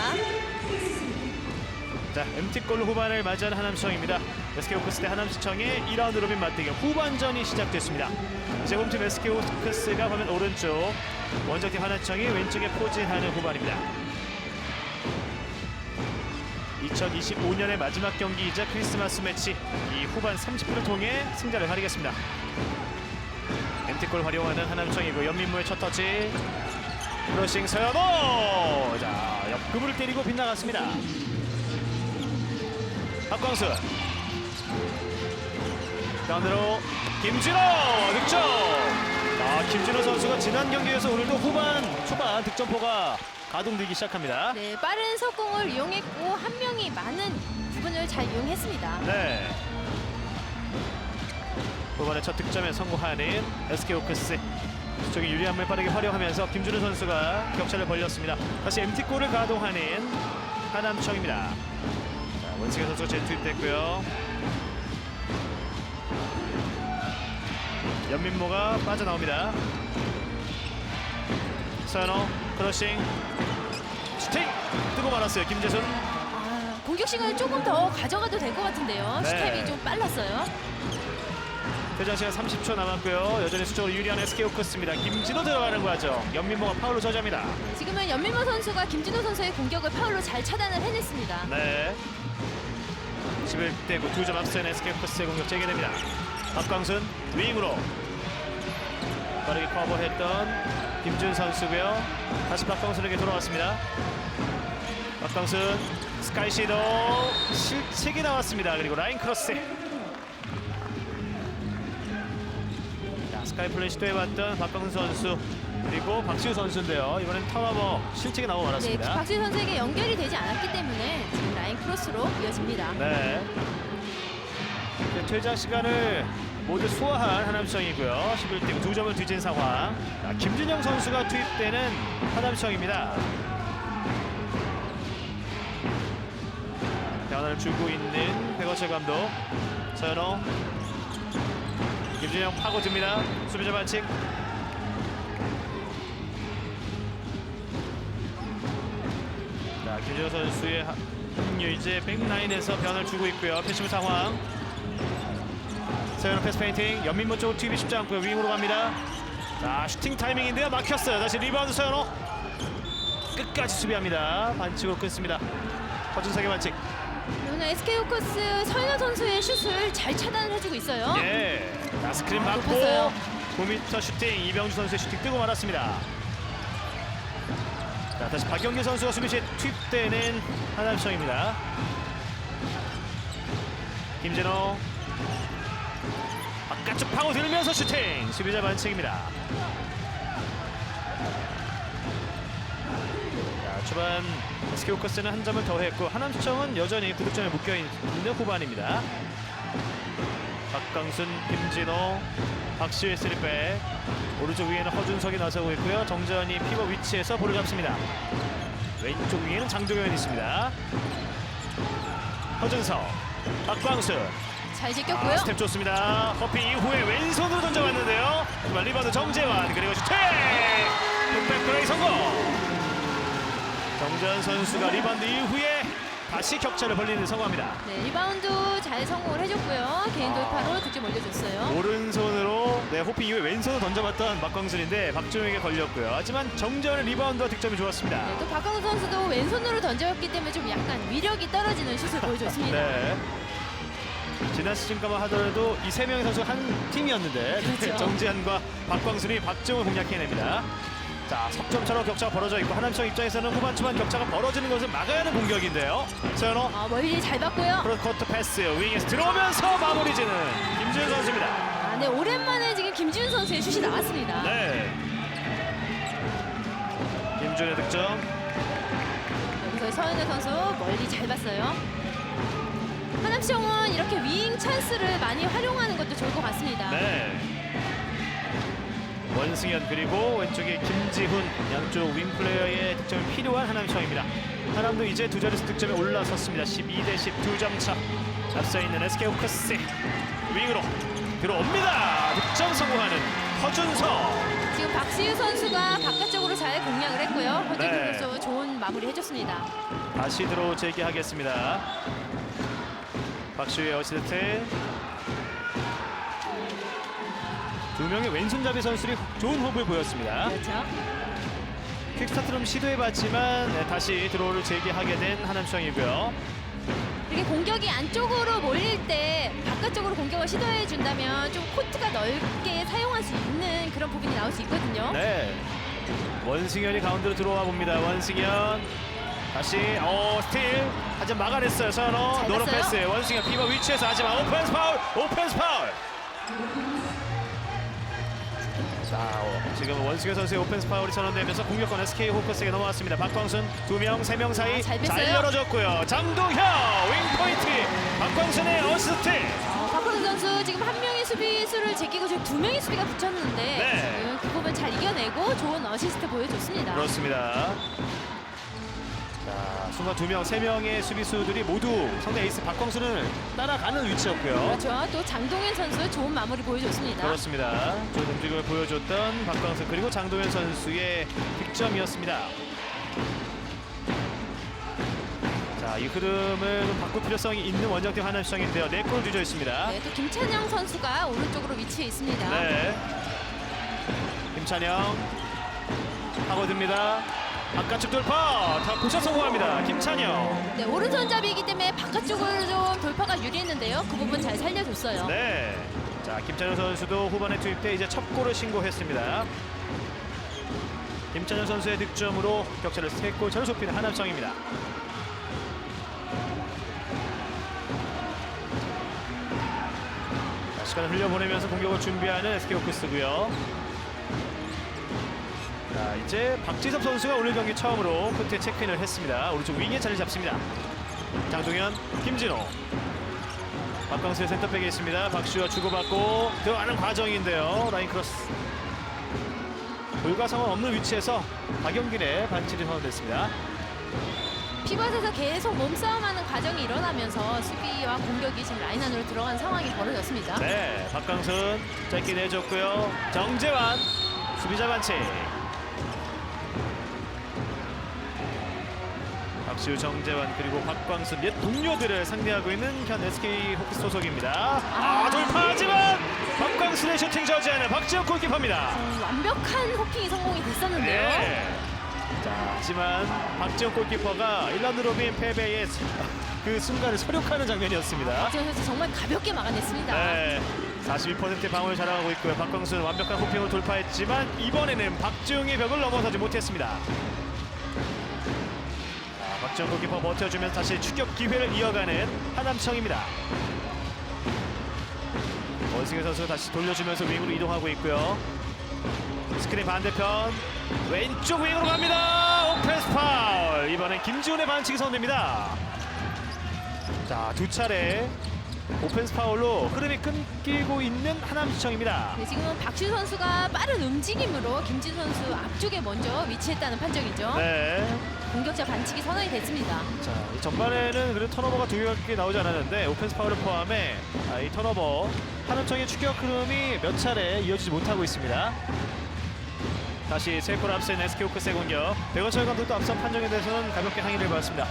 자, MT골로 후반을 맞이하는 하남시청입니다. SK 호크스 대 하남시청의 2라운드 로빈 맞대결 후반전이 시작됐습니다. 이제 홈팀 SK 호크스가 화면 오른쪽, 원정팀 하남시청이 왼쪽에 포진하는 후반입니다. 2025년의 마지막 경기이자 크리스마스 매치, 이 후반 30분을 통해 승자를 가리겠습니다. MT골 활용하는 하남시청이고 연민무의 첫 터치, 크로싱 서현호! 자, 옆구부를 때리고 빗나갔습니다. 박광수 가운데로 김진호 득점. 김진호 선수가 지난 경기에서 오늘도 후반 초반 득점포가 가동되기 시작합니다. 네, 빠른 속공을 이용했고 한 명이 많은 부분을 잘 이용했습니다. 네. 후반의 첫 득점에 성공하는 SK 호크스. 수적인 유리함을 빠르게 활용하면서 김준호 선수가 격차를 벌렸습니다. 다시 MT골을 가동하는 하남청입니다. 원승현 선수가 재투입됐고요. 연민모가 빠져나옵니다. 서현호 크로싱 슈팅 뜨고 말았어요. 김재순. 공격 시간을 조금 더 가져가도 될 것 같은데요. 네. 슈타임이 좀 빨랐어요. 퇴장 시간 30초 남았고요. 여전히 수적으로 유리한 SK 호크스입니다. 김진호 들어가는 과정. 연민모가 파울로 저지합니다. 지금은 연민모 선수가 김진호 선수의 공격을 파울로 잘 차단을 해냈습니다. 네. 11대 9 2점 앞서는 SK 호크스의 공격 재개됩니다. 박광순 윙으로 빠르게 커버했던 김준 선수고요. 다시 박광순에게 돌아왔습니다. 박광순 스카이시도 실책이 나왔습니다. 그리고 라인 크로스. 자, 스카이 플레이 시도해봤던 박광순 선수 그리고 박시우 선수인데요. 이번엔 턴오버 실책이 나오고 네, 말았습니다. 박지우 선수에게 연결이 되지 않았기 때문에 지금 라인 크로스로 이어집니다. 네. 퇴장 시간을 모두 소화한 하남시청이고요. 11대 2점을 뒤진 상황. 자, 김준영 선수가 투입되는 하남시청입니다. 변화를 주고 있는 백원철 감독. 서현호. 김준영 파고듭니다. 수비자 반칙. 자, 김준영 선수의 합류 이제 백라인에서 변화를 주고 있고요. 패시브 상황. 서현호 패스 페인팅. 연민모 쪽으로 투입이 쉽지 않고요. 윙으로 갑니다. 자, 슈팅 타이밍인데요. 막혔어요. 다시 리바운드 서현호. 끝까지 수비합니다. 반칙으로 끊습니다. 허준석의 반칙. 오늘 SK 호크스 서현호 선수의 슛을 잘 차단을 해주고 있어요. 예. 자, 스크린 맞고 높았어요. 9m 슈팅. 이병주 선수의 슈팅 뜨고 말았습니다. 자, 다시 박영규 선수가 수비시에 투입되는 하남시청입니다. 김진호 바깥쪽 파고들면서 슈팅. 수비자 반칙입니다. 자, 초반 SK 호크스는 한 점을 더했고 하남시청은 여전히 9득점에 묶여있는 후반입니다. 박광순, 김진호, 박시우의 3백. 오른쪽 위에는 허준석이 나서고 있고요. 정전이 피버 위치에서 볼을 잡습니다. 왼쪽 위에는 장동현이 있습니다. 허준석, 박광순. 잘 제꼈고요. 스텝 좋습니다. 허피 이후에 왼손으로 던져봤는데요. 하지만 리바운드 정재환 그리고 슈팅! 풋백 플레이 성공! 정재환 선수가 리바운드 이후에 다시 격차를 벌리는 성공합니다. 네, 리바운드 잘 성공을 해줬고요. 개인 돌파로 득점 올려줬어요. 오른손으로 호피 이후에 왼손으로 던져봤던 박광순인데 박종욱에게 걸렸고요. 하지만 정재환의 리바운드와 득점이 좋았습니다. 네, 또 박광수 선수도 왼손으로 던져왔기 때문에 좀 약간 위력이 떨어지는 슛을 보여줬습니다. 네. 지난 시즌까만 하더라도 이 세 명의 선수가 한 팀이었는데 그렇죠. 정재환과 박광순이 박정을 공략해냅니다. 자, 석점차로 격차가 벌어져 있고 하남시청 입장에서는 후반 초반 격차가 벌어지는 것을 막아야 하는 공격인데요. 서현호 멀리 잘 봤고요. 크로스코트 패스 윙에서 들어오면서 마무리 지는 김지훈 선수입니다. 아, 네, 오랜만에 지금 김지훈 선수의 슛이 나왔습니다. 네. 김준의 득점. 여기서 서현우 선수 멀리 잘 봤어요. 하남시청은 이렇게 윙 찬스를 많이 활용하는 것도 좋을 것 같습니다. 네. 원승현 그리고 왼쪽에 김지훈 양쪽 윙 플레이어의 득점이 필요한 하남시청입니다. 하남도 이제 두 자릿수 득점에 올라섰습니다. 12대10 2점 차. 앞서 있는 SK 호크스 윙으로 들어옵니다. 득점 성공하는 허준석. 지금 박시우 선수가 바깥쪽으로 잘 공략을 했고요. 허준석 네. 선수 좋은 마무리 해줬습니다. 다시 들어 재개하겠습니다. 박시우의 어시스트. 두 명의 왼손잡이 선수들이 좋은 호흡을 보였습니다. 그렇죠. 퀵스타트럼 시도해봤지만 다시 드로우를 재개하게 된 하남시청이고요. 이렇게 공격이 안쪽으로 몰릴 때 바깥쪽으로 공격을 시도해 준다면 좀 코트가 넓게 사용할 수 있는 그런 부분이 나올 수 있거든요. 네, 원승현이 가운데로 들어와 봅니다. 원승현 다시 스틸 하지만 막아냈어요. 서현호 잘 노로 봤어요. 패스 원승현 피버 위치에서 하지만 오펜스 파울. 자, 지금 원승현 선수의 오펜스 파울이 선언되면서 공격권 SK 호크스에게 넘어왔습니다. 박광순 2명, 3명 사이 잘 뺐어요. 열어줬고요. 장동현 윙포인트 박광순의 어시스트. 박광수 선수 지금 한 명의 수비수를 제끼고 지금 두 명의 수비가 붙였는데 네. 그 부분 잘 이겨내고 좋은 어시스트 보여줬습니다. 그렇습니다. 자, 순간 2명, 3명의 수비수들이 모두 상대 에이스 박광순을 따라가는 위치였고요. 그렇죠. 또 장동현 선수 좋은 마무리 보여줬습니다. 그렇습니다. 좋은 움직임을 보여줬던 박광순 그리고 장동현 선수의 득점이었습니다. 자, 이 흐름을 좀 바꿀 필요성이 있는 원정팀 하남시청인데요. 4골을 뒤져 있습니다. 네, 또 김찬영 선수가 오른쪽으로 위치해 있습니다. 네. 김찬영 파고듭니다. 바깥쪽 돌파 다 고샷 성공합니다. 김찬영. 네, 오른손잡이이기 때문에 바깥쪽으로 좀 돌파가 유리했는데요. 그 부분 잘 살려줬어요. 네. 자, 김찬영 선수도 후반에 투입돼 이제 첫 골을 신고했습니다. 김찬영 선수의 득점으로 격차를 3골 차로 좁히는 하남시청입니다. 자, 시간을 흘려보내면서 공격을 준비하는 SK 호크스고요. 자, 이제 박지섭 선수가 오늘 경기 처음으로 코트에 체크인을 했습니다. 오른쪽 윙에 자리 잡습니다. 장동현, 김진호. 박광수의 센터백에 있습니다. 박시우와 주고받고 들어가는 과정인데요. 라인 크로스. 골과 상관 없는 위치에서 박영길의 반칙이 선언됐습니다. 피벗에서 계속 몸싸움하는 과정이 일어나면서 수비와 공격이 지금 라인 안으로 들어간 상황이 벌어졌습니다. 네, 박광순 짧게 내줬고요. 정재환 수비자 반칙. 박시우, 정재환 그리고 박광순 옛 동료들을 상대하고 있는 현 SK 호크스 소속입니다. 돌파하지만 박광순의 슈팅 저지하는 박지혁 골키퍼입니다. 완벽한 호핑이 성공이 됐었는데요. 네. 자, 하지만 박지혁 골키퍼가 일란드 로빈 패배의 그 순간을 서력하는 장면이었습니다. 박지현 선수 정말 가볍게 막아냈습니다. 네, 42%의 방어를 자랑하고 있고요. 박광순 완벽한 호핑으로 돌파했지만 이번에는 박지웅의 벽을 넘어서지 못했습니다. 자, 박지웅 골키퍼 버텨주면서 다시 추격 기회를 이어가는 하남시청입니다. 원승현 선수 다시 돌려주면서 윙으로 이동하고 있고요. 스크린 반대편 왼쪽 윙으로 갑니다. 오펜스 파울. 이번엔 김지훈의 반칙이 선언됩니다. 자, 두 차례 오펜스 파울로 흐름이 끊기고 있는 하남시청입니다. 네, 지금은 박시우 선수가 빠른 움직임으로 김진 선수 앞쪽에 먼저 위치했다는 판정이죠. 네. 공격자 반칙이 선언이 됐습니다. 자, 이 전반에는 그래도 턴오버가 2개밖에 나오지 않았는데 오펜스 파울을 포함해 이 턴오버 하남청의 추격 흐름이 몇 차례 이어지지 못하고 있습니다. 다시 세골 앞선 SK 호크스의 공격. 백원철 감독도 앞선 판정에 대해서는 가볍게 항의를 받았습니다.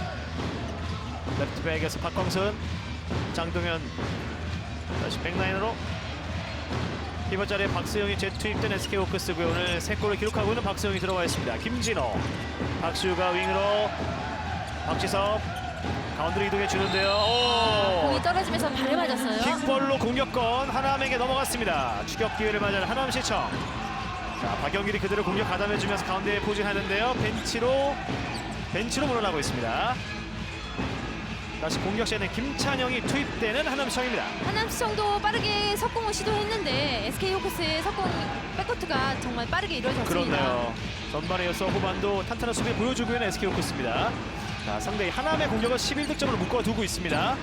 레프트백에서 박광순, 장동현 다시 백라인으로 이번 자리에 박수영이 재투입된 SK 호크스고요. 오늘 3골을 기록하고 있는 박수영이 들어와 있습니다. 김진호, 박시우가 윙으로 박지섭 가운데로 이동해 주는데요. 공이 떨어지면서 발에 맞았어요. 킥볼로 공격권 하남에게 넘어갔습니다. 추격 기회를 맞이하는 하남시청. 자, 박영길이 그대로 공격 가담해주면서 가운데에 포진하는데요. 벤치로 물러나고 있습니다. 다시 공격 시에는 김찬영이 투입되는 하남시청입니다. 하남시청도 빠르게 석공을 시도했는데 SK 호크스의 석공 백코트가 정말 빠르게 이루어졌습니다. 그렇네요. 전반에 이어서 후반도 탄탄한 수비 보여주고 있는 SK 호크스입니다. 자, 상대히 하남의 공격을 11득점으로 묶어두고 있습니다.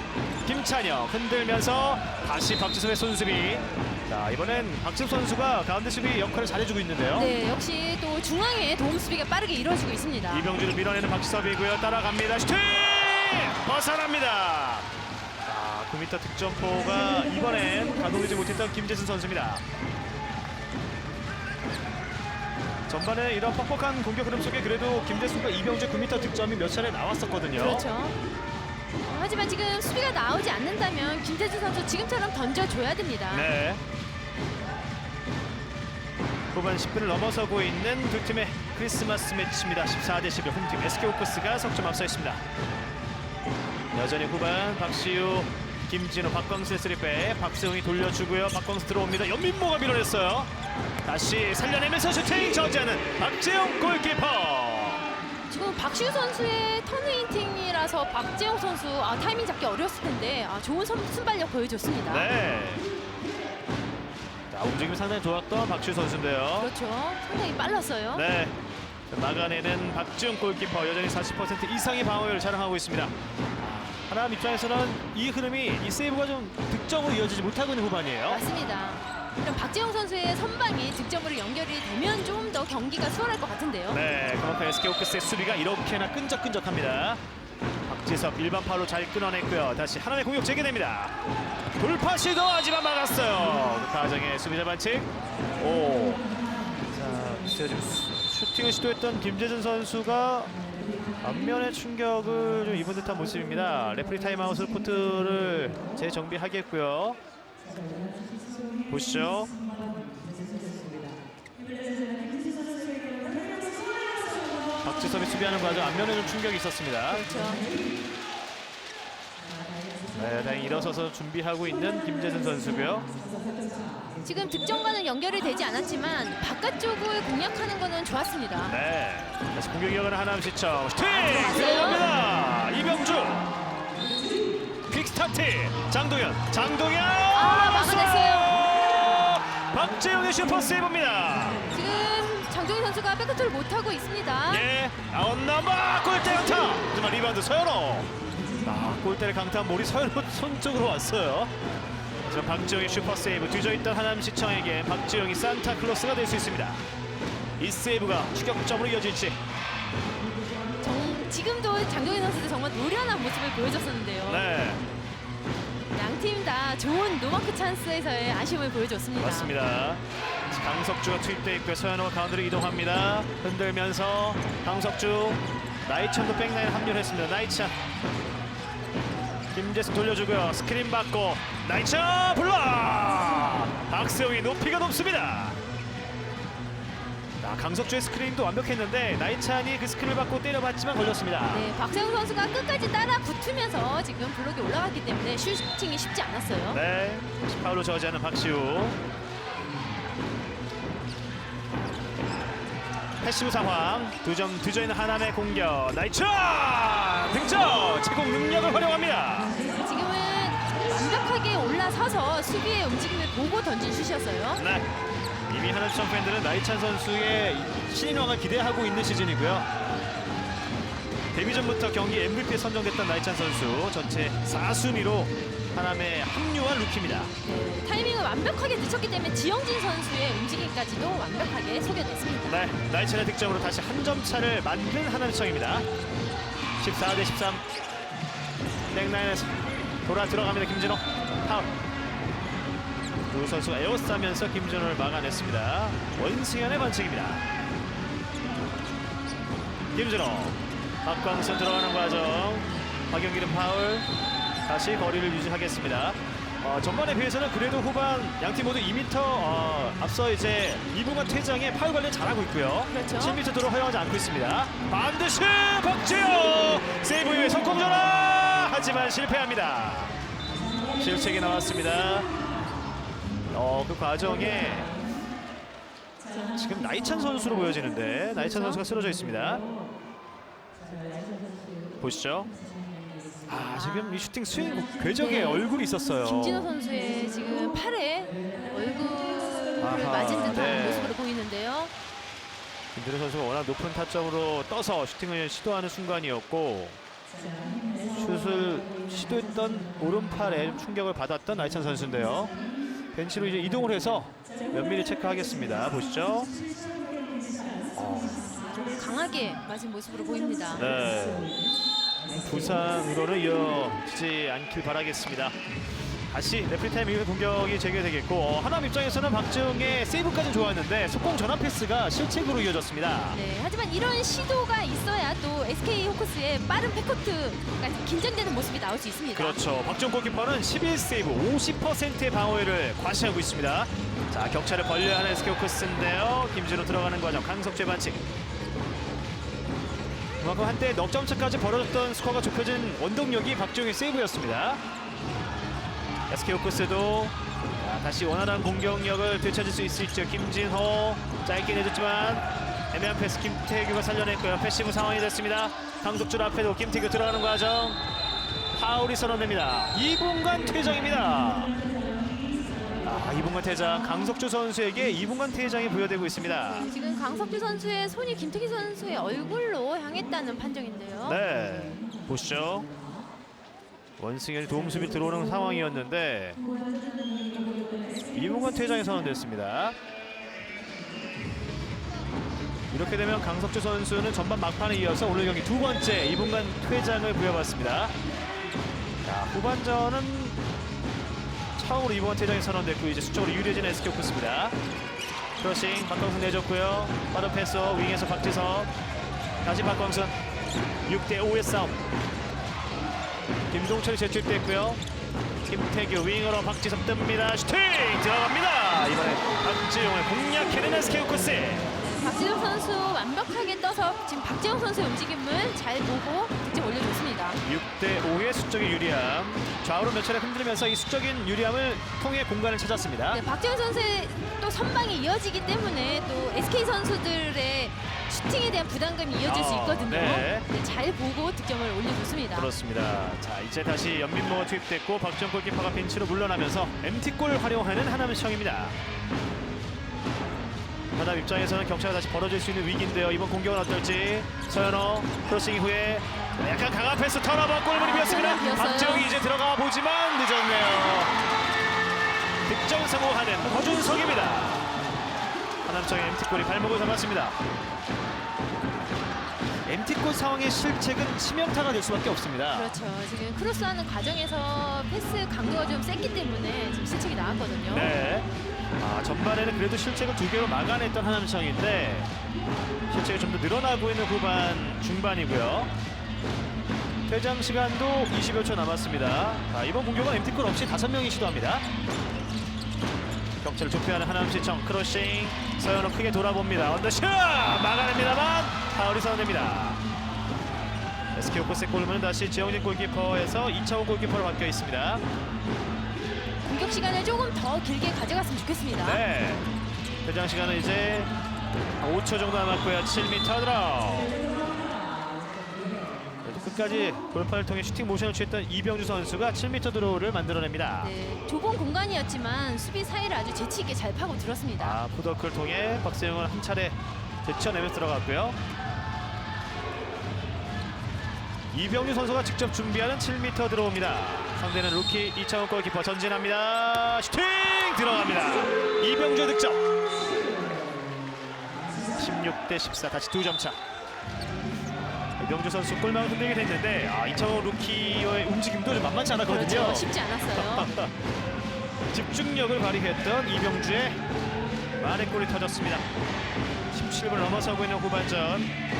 김찬영 흔들면서 다시 박지섭의 손수비. 자, 이번엔 박지섭 선수가 가운데 수비 역할을 잘해주고 있는데요. 네, 역시 또 중앙에 도움 수비가 빠르게 이루어지고 있습니다. 이병주를 밀어내는 박지섭이고요. 따라갑니다. 슈팅! 벗어납니다. 자, 9m 득점포가 이번엔 가동되지 못했던 김재승 선수입니다. 전반에 이런 뻑뻑한 공격 흐름 속에 그래도 김재승과 이병주 9m 득점이 몇 차례 나왔었거든요. 그렇죠. 하지만 지금 수비가 나오지 않는다면 김재준 선수 지금처럼 던져줘야 됩니다. 네. 후반 10분을 넘어서고 있는 두 팀의 크리스마스 매치입니다. 14대11 홈팀 SK 호크스가 석점 앞서 있습니다. 여전히 후반 박시우, 김진호, 박광수의 3백. 박세웅이 돌려주고요. 박광수 들어옵니다. 연민모가 밀어냈어요. 다시 살려내면서 슈팅 저지하는 박재용 골키퍼. 지금 박시우 선수의 턴웨이팅이라서 박재용 선수 타이밍 잡기 어려웠을 텐데 좋은 순발력 보여줬습니다. 네. 자, 움직임이 상당히 좋았던 박시우 선수인데요. 그렇죠. 상당히 빨랐어요. 네. 막아내는 박지훈 골키퍼 여전히 40% 이상의 방어율을 자랑하고 있습니다. 하남 입장에서는 이 흐름이 이 세이브가 좀 득점으로 이어지지 못하고 있는 후반이에요. 맞습니다. 그럼 박재용 선수의 선방이 득점으로 연결이 되면 좀 더 경기가 수월할 것 같은데요. 네, 그만큼 SK 호크스의 수비가 이렇게나 끈적끈적합니다. 박지섭 일반 파울로 잘 끊어냈고요. 다시 하남의 공격 재개됩니다. 돌파 시도 하지만 막았어요. 가정의 수비자 반칙. 오. 자, 글쎄요, 지금 슈팅을 시도했던 김재준 선수가 앞면의 충격을 좀 입은 듯한 모습입니다. 레프리 타임아웃으로 코트를 재정비하겠고요. 보시죠. 박지섭이 수비하는 과정 앞면에 좀 충격이 있었습니다. 그렇죠. 네, 다행히 일어서서 준비하고 있는 김재준 선수고요. 지금 득점과는 연결이 되지 않았지만 바깥쪽을 공략하는 거는 좋았습니다. 네, 다시 공격 이어가는 하남시청 슈팅! 들어갔어요. 들어갑니다. 이병주 퀵스타트 장동현 막아냈어요. 박재용의 슈퍼 세이브입니다. 지금 장종희 선수가 백커트를 못하고 있습니다. 예, 아웃넘버 골대 강타. 하지만 리바운드 서현호. 골대를 강타한 볼이 서현호 손 쪽으로 왔어요. 지금 박지용의 슈퍼 세이브. 뒤져있던 하남시청에게 박지용이 산타클로스가 될 수 있습니다. 이 세이브가 추격점으로 이어질지. 지금도 장종희 선수도 정말 노련한 모습을 보여줬었는데요. 네, 양 팀 다 좋은 노마크 찬스에서의 아쉬움을 보여줬습니다. 맞습니다. 강석주가 투입돼 있고요. 서현호가 가운데로 이동합니다. 흔들면서 강석주, 나이찬도 백라인 합류했습니다. 나이찬, 김재승 돌려주고요. 스크린 받고 나이찬 블락. 박세웅이 높이가 높습니다. 강석주의 스크린도 완벽했는데 나이찬이 그 스크린을 받고 때려봤지만 걸렸습니다. 네, 박세웅 선수가 끝까지 따라 붙으면서 지금 블록이 올라갔기 때문에 슈팅이 쉽지 않았어요. 네, 파울로 저지하는 박시우. 패시브 상황. 2점 뒤져있는 하남의 공격. 나이찬 득점. 제공 능력을 활용합니다. 지금은 완벽하게 올라서서 수비의 움직임을 보고 던진 슛이었어요. 네, 이미 이미 하나시청 팬들은 나이찬 선수의 신인왕을 기대하고 있는 시즌이고요. 데뷔 전부터 경기 MVP에 선정됐던 나이찬 선수, 전체 4순위로 하남에 합류한 루키입니다. 네, 타이밍을 완벽하게 늦췄기 때문에 지영진 선수의 움직임까지도 완벽하게 속여냈습니다. 네, 나이찬의 득점으로 다시 한 점 차를 만든 하남시청입니다. 14대 13. 백라인에서 돌아 들어갑니다. 김진호 파울. 두 선수가 에어싸면서 김진호를 막아냈습니다. 원승현의 반칙입니다. 김진호, 박광선 들어가는 과정. 박영길은 파울. 다시 거리를 유지하겠습니다. 전반에 비해서는 그래도 후반 양팀 모두 2m 앞서 이제 이붕환 퇴장에 파울 관리 잘하고 있고요. 그렇죠. 7m 도로 허용하지 않고 있습니다. 반드시 박지호 세이브 이후에 석공 전환, 하지만 실패합니다. 실책이 나왔습니다. 그 과정에 지금 나이찬 선수로 보여지는데 나이찬 선수가 쓰러져 있습니다. 보시죠. 지금 이 슈팅 스윙 궤적에 얼굴이 있었어요. 김진호 선수의 지금 팔에 얼굴을 맞은 듯한 네. 모습으로 보이는데요. 김진호 선수가 워낙 높은 타점으로 떠서 슈팅을 시도하는 순간이었고, 슛을 시도했던 오른팔에 충격을 받았던 나이찬 선수인데요. 벤치로 이제 이동을 해서 면밀히 체크하겠습니다. 보시죠. 좀 강하게 맞은 모습으로 보입니다. 네. 부상으로는 이어지지 않길 바라겠습니다. 다시 레프리 타임 이후에 공격이 재개되겠고, 하남 입장에서는 박지웅의 세이브까지는 좋았는데 속공 전환 패스가 실책으로 이어졌습니다. 네, 하지만 이런 시도가 있어야 또 SK 호크스의 빠른 백커트가 긴장되는 모습이 나올 수 있습니다. 그렇죠. 박지웅 골키퍼는 11세이브 50%의 방어율을 과시하고 있습니다. 자, 격차를 벌려야 하는 SK 호크스인데요. 김진호 들어가는 과정, 강석주의 반칙. 그만큼 한때 넉 점 차까지 벌어졌던 스코어가 좁혀진 원동력이 박지웅의 세이브였습니다. SK 호크스도 다시 원활한 공격력을 되찾을 수 있을지요. 김진호 짧게 내줬지만 애매한 패스 김태규가 살려냈고요. 패시브 상황이 됐습니다. 강석주 앞에도 김태규 들어가는 과정, 파울이 선언됩니다. 이붕관 퇴장입니다. 이붕관 퇴장, 강석주 선수에게 이붕관 퇴장이 부여되고 있습니다. 지금 강석주 선수의 손이 김태기 선수의 얼굴로 향했다는 판정인데요. 네, 보시죠. 원승현이 도움 수비 들어오는 상황이었는데 이붕관 퇴장이 선언됐습니다. 이렇게 되면 강석주 선수는 전반 막판에 이어서 오늘 경기 두 번째 이붕관 퇴장을 부여받습니다. 자, 후반전은 처음으로 이붕관 퇴장이 선언됐고 이제 수적으로 유리해진 SK 호크스입니다. 크러싱 박광순 내줬고요. 빠른 패스 윙에서 박지석, 다시 박광순. 6대5의 싸움. 김동철이 제출됐고요. 김태규 윙으로 박지섭 뜹니다. 슈팅 들어갑니다. 이번에 박지용을 공략해낸 SK 호크스. 박지성 선수 완벽하게 떠서 지금 박지영 선수의 움직임을 잘 보고 득점 올려줬습니다. 6대5의 수적인 유리함. 좌우로 몇 차례 흔들면서 이 수적인 유리함을 통해 공간을 찾았습니다. 네, 박지영 선수의 또 선방이 이어지기 때문에 또 SK 선수들의 슈팅에 대한 부담감이 이어질 수 있거든요. 네. 네, 잘 보고 득점을 올려줬습니다. 그렇습니다. 자, 이제 다시 연민모가 투입됐고 박지영 골키퍼가 벤치로 물러나면서 MT골 활용하는 하남시청입니다. 하남 입장에서는 격차가 다시 벌어질 수 있는 위기인데요. 이번 공격은 어떨지. 서현호 크로싱 이후에 약간 강한 패스 턴오버, 골문이 비었습니다. 비었어요. 박지영이 이제 들어가 보지만 늦었네요. 득점 성공하는 허준석입니다. 하남청의 MT골이 발목을 잡았습니다. MT골 상황의 실책은 치명타가 될 수밖에 없습니다. 그렇죠. 지금 크로스하는 과정에서 패스 강도가 좀 셌기 때문에 지금 실책이 나왔거든요. 네. 전반에는 그래도 실책을 2개로 막아냈던 하남시청인데 실책이 좀 더 늘어나고 있는 후반 중반이고요. 퇴장 시간도 20여 초 남았습니다. 이번 공격은 MT골 없이 5명이 시도합니다. 격차를 좁혀하는 하남시청. 크로싱, 서현호 크게 돌아봅니다. 언더슛 막아냅니다만 파울이 선언됩니다. SK 호크스의 골문은 다시 지영진 골키퍼에서 이창호 골키퍼로 바뀌어 있습니다. 공격 시간을 조금 더 길게 가져갔으면 좋겠습니다. 네. 퇴장 시간은 이제 5초 정도 남았고요. 7m 드라우. 그래도 지금까지 돌파를 통해 슈팅 모션을 취했던 이병주 선수가 7m 드로우를 만들어냅니다. 네, 좁은 공간이었지만 수비 사이를 아주 재치 있게 잘 파고 들었습니다. 푸더크를 통해 박세웅을 한 차례 제쳐내면서 들어갔고요. 이병주 선수가 직접 준비하는 7m 들어옵니다. 상대는 루키 이창훈 골키퍼 전진합니다. 슈팅 들어갑니다. 이병주 득점. 16대 14 다시 2점 차. 이병주 선수 골망을 흔들게 됐는데 이창훈 루키의 움직임도 좀 만만치 않았거든요. 그렇죠. 쉽지 않았어요. 집중력을 발휘했던 이병주의 만회골이 터졌습니다. 17분 넘어서고 있는 후반전.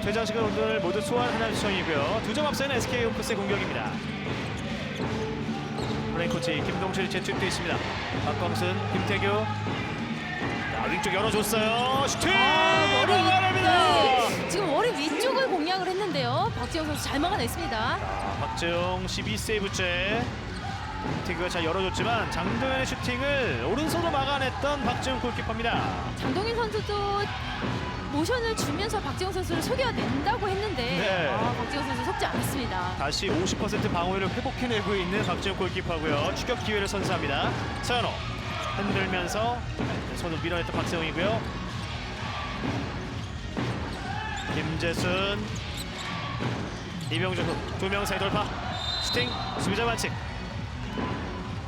퇴장시간 오늘 모두 소환 하나시청이고요. 2점 앞서는 SK 호크스의 공격입니다. 플레이 코치 김동철이 제출돼 있습니다. 박광순, 김태규. 왼쪽 열어줬어요. 슈팅! 머리 막아냅니다. 네, 지금 머리 위쪽을 공략을 했는데요. 박지영 선수 잘 막아냈습니다. 박재용 12세이브째. 김태규가 잘 열어줬지만 장동현의 슈팅을 오른손으로 막아냈던 박재용 골키퍼입니다. 장동인 선수도 모션을 주면서 박지영 선수를 속여낸다고 했는데 네. 박지영 선수 속지 않았습니다. 다시 50% 방어율을 회복해내고 있는 박재용 골키퍼고요. 추격 기회를 선사합니다. 서현호 흔들면서 손을 밀어냈던 박세웅이고요. 김재순, 이병주 두 명 사이 돌파. 슈팅 수비자 반칙.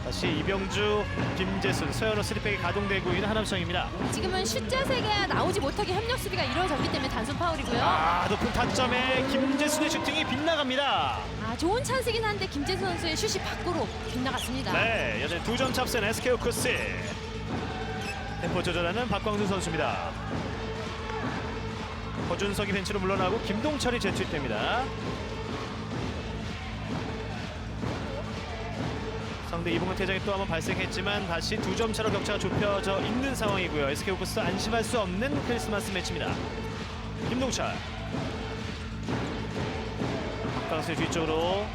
다시 이병주, 김재순, 서현호 3백이 가동되고 있는 하남성입니다. 지금은 슛 자세가 나오지 못하게 협력 수비가 이루어졌기 때문에 단순 파울이고요. 높은 타점에 김재순의 슈팅이 빗나갑니다. 좋은 찬스긴 한데 김재순 선수의 슛이 밖으로 빗나갔습니다. 네, 여전히 2점 차선 SK 호크스. 템포 조절하는 박광순 선수입니다. 허준석이 벤치로 물러나고 김동철이 제출됩니다. 상대 이봉근 퇴장이 또 한번 발생했지만 다시 2점 차로 격차가 좁혀져 있는 상황이고요. SK 호크스 안심할 수 없는 크리스마스 매치입니다. 김동철. 박광순 뒤쪽으로.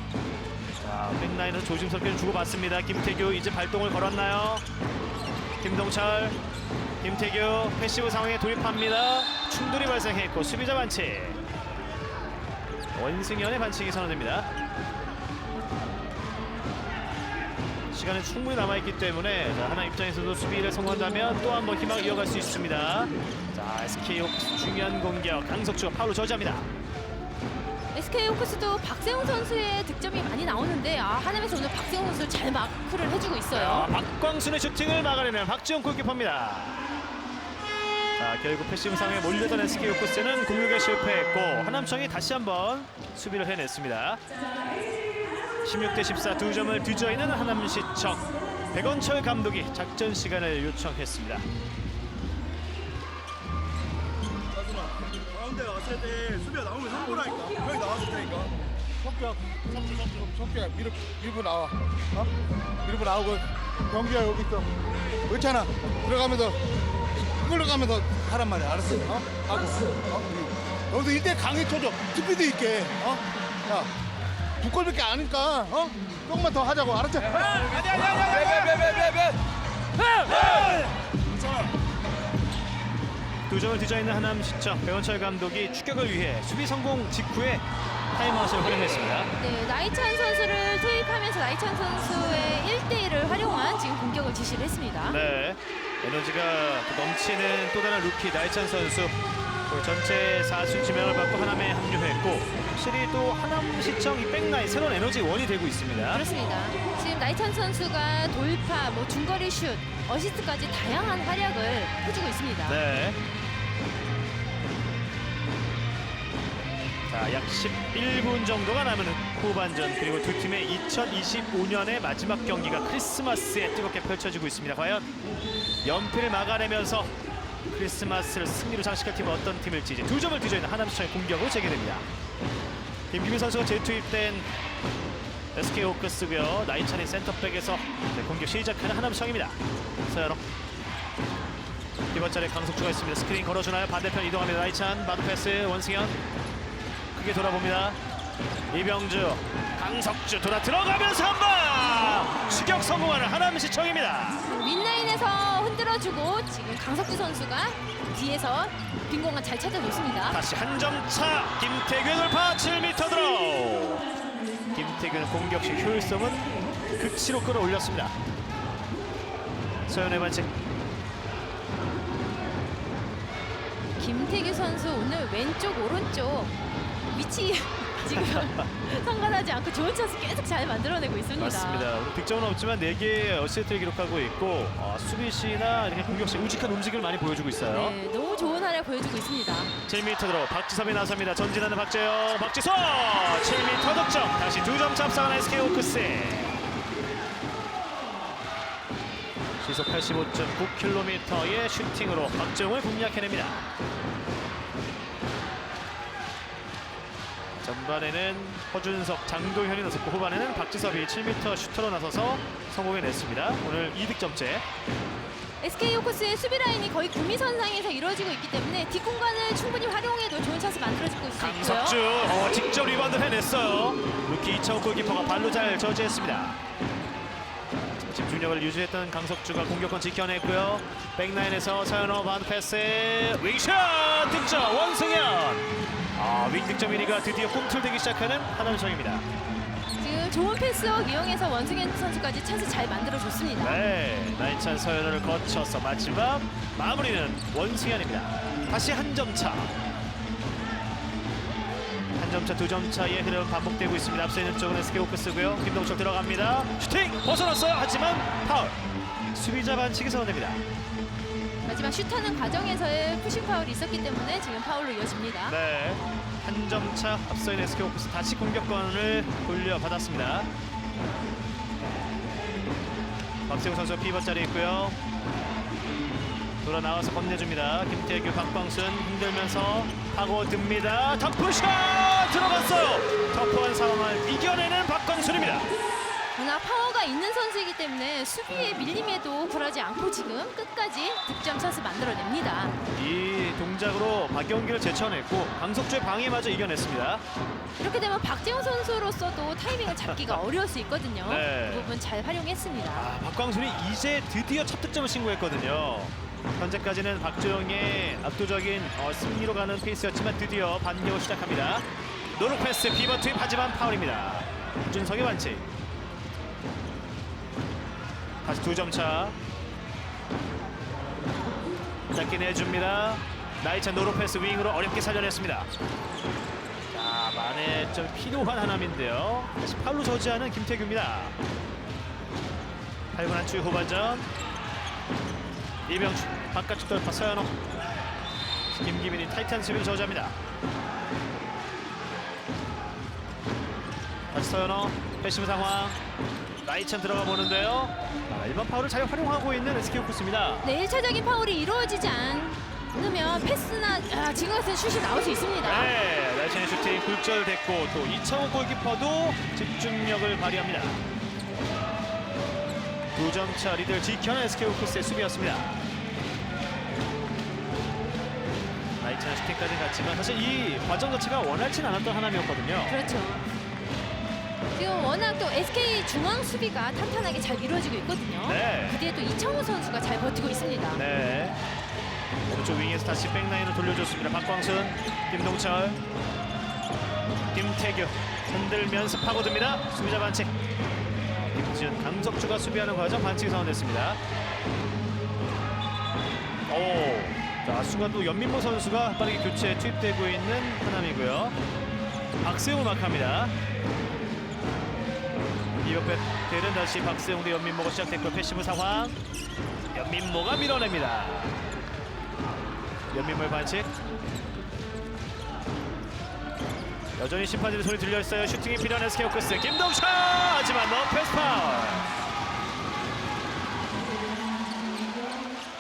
자, 백라인으로 조심스럽게 주고받습니다. 김태규 이제 발동을 걸었나요? 김동철, 김태규 패시브 상황에 돌입합니다. 충돌이 발생했고 수비자 반칙. 원승현의 반칙이 선언됩니다. 시간은 충분히 남아있기 때문에 하나 입장에서도 수비를 성공한다면 또 한 번 희망을 이어갈 수 있습니다. 자, SK 호크스 중요한 공격 강석주가 파울로 저지합니다. SK 호크스도 박세웅 선수의 득점이 많이 나오는데 하남에서 오늘 박세웅 선수를 잘 마크를 해주고 있어요. 박광순의 슈팅을 막아내는 박지영 골키퍼입니다. 자, 결국 패시브 상황에 몰려던 SK 호크스는 공격에 실패했고 하남청이 다시 한번 수비를 해냈습니다. 16대 14 2점을 뒤져있는 하남시청. 백원철 감독이 작전 시간을 요청했습니다. 가운데 왔을 때 수비가 나오면 성공하니까 여기 나왔을 테니까 석규야 밀고 나와. 밀고 나오고 경기야 여기 있어. 그렇잖아. 들어가면서 끌어가면서 하란 말이야. 알았어? 하고 여기서 1대 강에 쳐줘. 스피드 있게. 야, 2골밖에 안 하니까 조금만 더 하자고. 알았지? 두 점을 뒤져있는 하남시청. 백원철 감독이 추격을 위해 수비 성공 직후에 타임아웃을 활용했습니다. 네, 나이찬 선수를 투입하면서 나이찬 선수의 1대1을 활용한 지금 공격을 지시를 했습니다. 네, 에너지가 넘치는 또 다른 루키 나이찬 선수. 전체 4수 지명을 받고 하남에 합류했고 확실히 또 하남시청 이 백라인 새로운 에너지 원이 되고 있습니다. 그렇습니다. 지금 나이찬 선수가 돌파, 중거리 슛, 어시스트까지 다양한 활약을 해주고 있습니다. 네. 자, 약 11분 정도가 남은 후반전, 그리고 두 팀의 2025년의 마지막 경기가 크리스마스에 뜨겁게 펼쳐지고 있습니다. 과연 연패를 막아내면서 크리스마스를 승리로 장식할 팀은 어떤 팀일지 이제 2점을 뒤져있는 하남시청의 공격으로 재개됩니다. 김규민 선수가 재투입된 SK 호크스고요. 나이찬이 센터백에서 공격 시작하는 하남시청입니다. 서현호. 이번 자리에 강석주가 있습니다. 스크린 걸어주나요? 반대편 이동합니다. 나이찬 바드 패스 원승현. 크게 돌아봅니다. 이병주, 강석주 돌아 들어가면서 한방 추격 성공하는 하남시청입니다. 윗라인에 중앙에서 흔들어주고 지금 강석주 선수가 뒤에서 빈 공간 잘 찾아줬습니다. 다시 한 점 차. 김태균 돌파 7m 드로우. 김태균의 공격식 효율성은 극치로 끌어올렸습니다. 서현의 반칙. 김태규 선수 오늘 왼쪽 오른쪽 위치 지금 상관하지 않고 좋은 찬스 계속 잘 만들어내고 있습니다. 맞습니다. 오늘 득점은 없지만 4개의 어시스트를 기록하고 있고 수비시나 이렇게 공격식 우직한 움직임을 많이 보여주고 있어요. 네, 너무 좋은 활약 보여주고 있습니다. 7m 드로우. 박지섭이 나섭니다. 전진하는 박재영. 박지섭 7m 득점. 다시 2점 차 앞서가는 SK 호크스. 시속 85.9km의 슈팅으로 박재홍을 공략해냅니다. 전반에는 허준석, 장동현이 나섰고 후반에는 박지섭이 7m 슈터로 나서서 성공해냈습니다. 오늘 2득점째. SK 호크스의 수비 라인이 거의 구미선상에서 이루어지고 있기 때문에 뒷공간을 충분히 활용해도 좋은 찬스 만들어주고 있고요. 강석주 직접 리바운드 해냈어요. 루키 이창욱 골키퍼가 발로 잘 저지했습니다. 집중력을 유지했던 강석주가 공격권 지켜냈고요. 백라인에서 서현호 바운드 패스 윙샷 득점 원승현. 윙 득점 1위가 드디어 꿈틀대기 시작하는 하남시청입니다. 지금 좋은 패스워크 이용해서 원승현 선수까지 찬스 잘 만들어줬습니다. 네, 나인찬 서현호를 거쳐서 마지막 마무리는 원승현입니다. 다시 한 점 차. 한 점 차, 2점 차의 흐름 반복되고 있습니다. 앞서 있는 쪽은 SK 호크스고요. 김동철 들어갑니다. 슈팅 벗어났어요. 하지만 파울. 수비자 반칙이 선언됩니다. 하지만 슛하는 과정에서의 푸싱 파울이 있었기 때문에 지금 파울로 이어집니다. 네, 한 점 차 앞서 있는 SK 호크스 다시 공격권을 돌려받았습니다. 박세웅 선수가 피벗 자리에 있고요. 돌아 나와서 건네줍니다. 김태규, 박광순 흔들면서 파고듭니다. 덤프샷 들어갔어요. 터프한 상황을 이겨내는 박광순입니다. 워낙 파워가 있는 선수이기 때문에 수비에 밀림에도 굴하지 않고 지금 끝까지 득점 찬스 만들어냅니다. 이 동작으로 박영기를 제쳐냈고 강석주의 방해마저 이겨냈습니다. 이렇게 되면 박재홍 선수로서도 타이밍을 잡기가 어려울 수 있거든요. 네. 그 부분 잘 활용했습니다. 박광순이 이제 드디어 첫 득점을 신고했거든요. 현재까지는 박주영의 압도적인 승리로 가는 페이스였지만 드디어 반격을 시작합니다. 노루 패스 비버 투입 하지만 파울입니다. 준석의 반칙. 다시 2점 차. 짧게 내줍니다. 나이찬 노루 패스 윙으로 어렵게 살려냈습니다. 자, 만에 좀 필요한 하남인데요. 다시 파울로 저지하는 김태규입니다. 8분 한추 후반전. 이병주 바깥쪽 돌파 서현호. 김기민이 타이트한 수비를 저지합니다. 다시 서현호 패시브 상황. 나이찬 들어가 보는데요. 일반 파울을 잘 활용하고 있는 SK 호크스입니다. 네, 1차적인 파울이 이루어지지 않으면 패스나 지금 같은 슛이 나올 수 있습니다. 네, 나이찬의 슈팅 굴절됐고 또 이창호 골키퍼도 집중력을 발휘합니다. 2점 차 리드를 지켜낸 SK 호크스의 수비였습니다. 나이찬의 슈팅까지 갔지만 사실 이 과정 자체가 원활치 않았던 하남이었거든요. 그렇죠. 지금 워낙 또 SK 중앙 수비가 탄탄하게 잘 이루어지고 있거든요. 네. 그 뒤에 또 이창호 선수가 잘 버티고 있습니다. 네. 오른쪽 윙에서 다시 백라인을 돌려줬습니다. 박광순, 김동철, 김태규 흔들면서 파고듭니다. 수비자 반칙. 김지은, 강석주가 수비하는 과정 반칙이 선언됐습니다. 자, 순간 또 연민모 선수가 빠르게 교체에 투입되고 있는 하남이고요. 박세웅을 마크합니다. 이번 배틀은 다시 박세웅 대 연민모가 시작됐고 패시브 상황. 연민모가 밀어냅니다. 연민모의 반칙. 여전히 심판들의 소리 들려있어요. 슈팅이 필요한 SK 호크스 김동철! 하지만 너패스 파울.